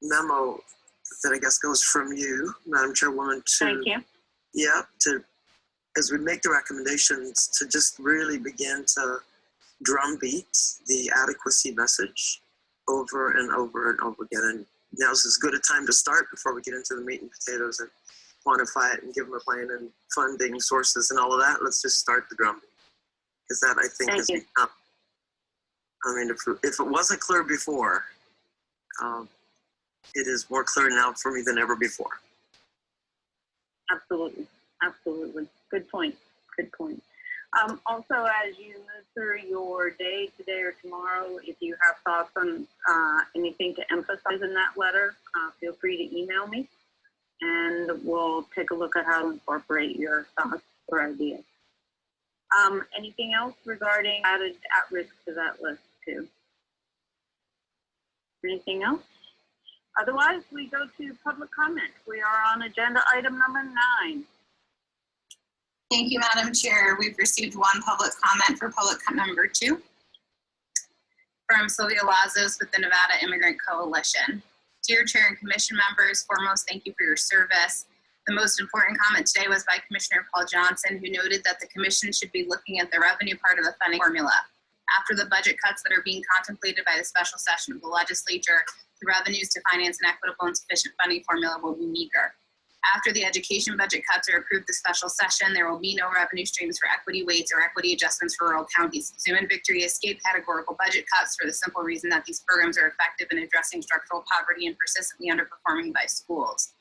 memo that I guess goes from you, Madam Chairwoman, to, thank you. Yeah, to, as we make the recommendations, to just really begin to drumbeat the adequacy message over and over and over again. And now's as good a time to start before we get into the meat and potatoes and quantify it and give them a plan and funding sources and all of that. Let's just start the drum, because that I think has become, I mean, if it wasn't clear before, it is more clear now for me than ever before. Absolutely, absolutely. Good point, good point. Also, as you move through your day today or tomorrow, if you have thoughts on anything to emphasize in that letter, feel free to email me, and we'll take a look at how to incorporate your thoughts or ideas. Anything else regarding added at-risk to that list too? Anything else? Otherwise, we go to public comment. We are on agenda item number 9. Thank you, Madam Chair. We've received one public comment for public comment number 2 from Sylvia Lazos with the Nevada Immigrant Coalition. Dear Chair and Commission members, foremost, thank you for your service. The most important comment today was by Commissioner Paul Johnson, who noted that the Commission should be looking at the revenue part of the funding formula. After the budget cuts that are being contemplated by the special session of the legislature, the revenues to finance an equitable and sufficient funding formula will be meager. After the education budget cuts are approved this special session, there will be no revenue streams for equity weights or equity adjustments for rural counties. Zoom and Victory escaped categorical budget cuts for the simple reason that these programs are effective in addressing structural poverty and persistently underperforming by schools.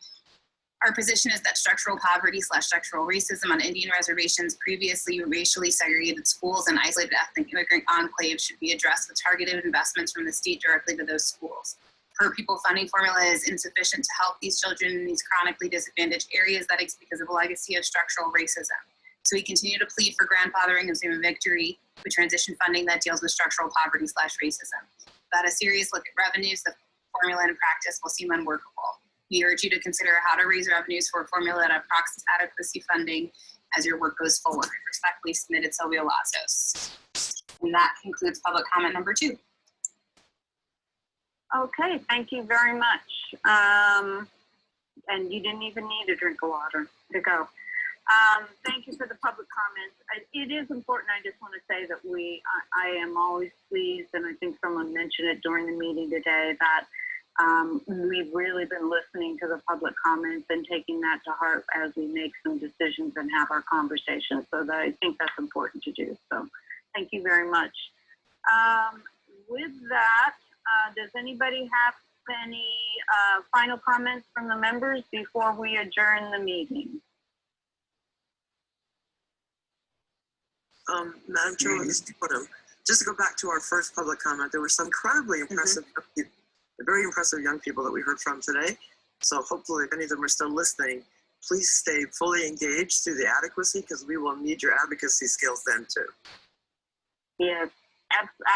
Our position is that structural poverty / structural racism on Indian reservations, previously racially segregated schools, and isolated ethnic immigrant enclaves should be addressed with targeted investments from the state directly to those schools. Per-pupil funding formula is insufficient to help these children in these chronically disadvantaged areas that exist because of a legacy of structural racism. So we continue to plead for grandfathering of Zoom and Victory with transition funding that deals with structural poverty / racism. Without a serious look at revenues, the formula in practice will seem unworkable. We urge you to consider how to raise revenues for a formula that approximates adequacy funding as your work goes forward. Respectfully submitted, Sylvia Lazos. And that concludes public comment number 2. Okay, thank you very much. And you didn't even need a drink of water to go. Thank you for the public comments. It is important, I just want to say that I am always pleased, and I think someone mentioned it during the meeting today, that we've really been listening to the public comments and taking that to heart as we make some decisions and have our conversations. So that I think that's important to do. So thank you very much. With that, does anybody have any final comments from the members before we adjourn the meeting? Madam Chair, just to go back to our first public comment, there were some incredibly impressive, very impressive young people that we heard from today. So hopefully, if any of them are still listening, please stay fully engaged through the adequacy, because we will need your advocacy skills then too. Yes,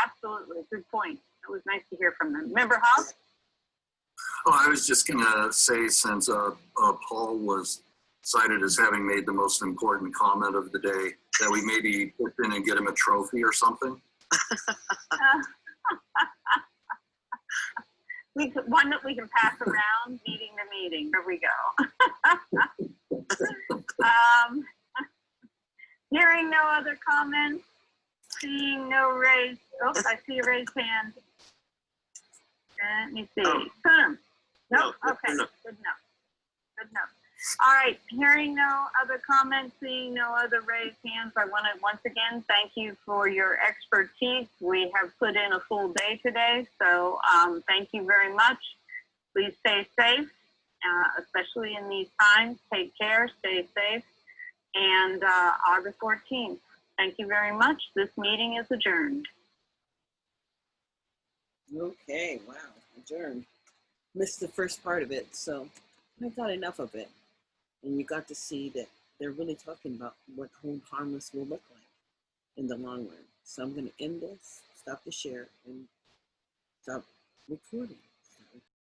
absolutely. Good point. It was nice to hear from them. Member House? Oh, I was just going to say, since Paul was cited as having made the most important comment of the day, that we maybe put in and get him a trophy or something. one that we can pass around, meeting the meeting. Here we go. Hearing no other comments, seeing no raised, oh, I see a raised hand. Let me see. Boom. Nope, okay, good enough. Good enough. All right, hearing no other comments, seeing no other raised hands, I want to once again thank you for your expertise. We have put in a full day today, so thank you very much. Please stay safe, especially in these times. Take care, stay safe, and August 14th. Thank you very much. This meeting is adjourned. Okay, wow, adjourned. Missed the first part of it, so I got enough of it. And you got to see that they're really talking about what hold harmless will look like in the long run. So I'm going to end this, stop the share, and stop recording.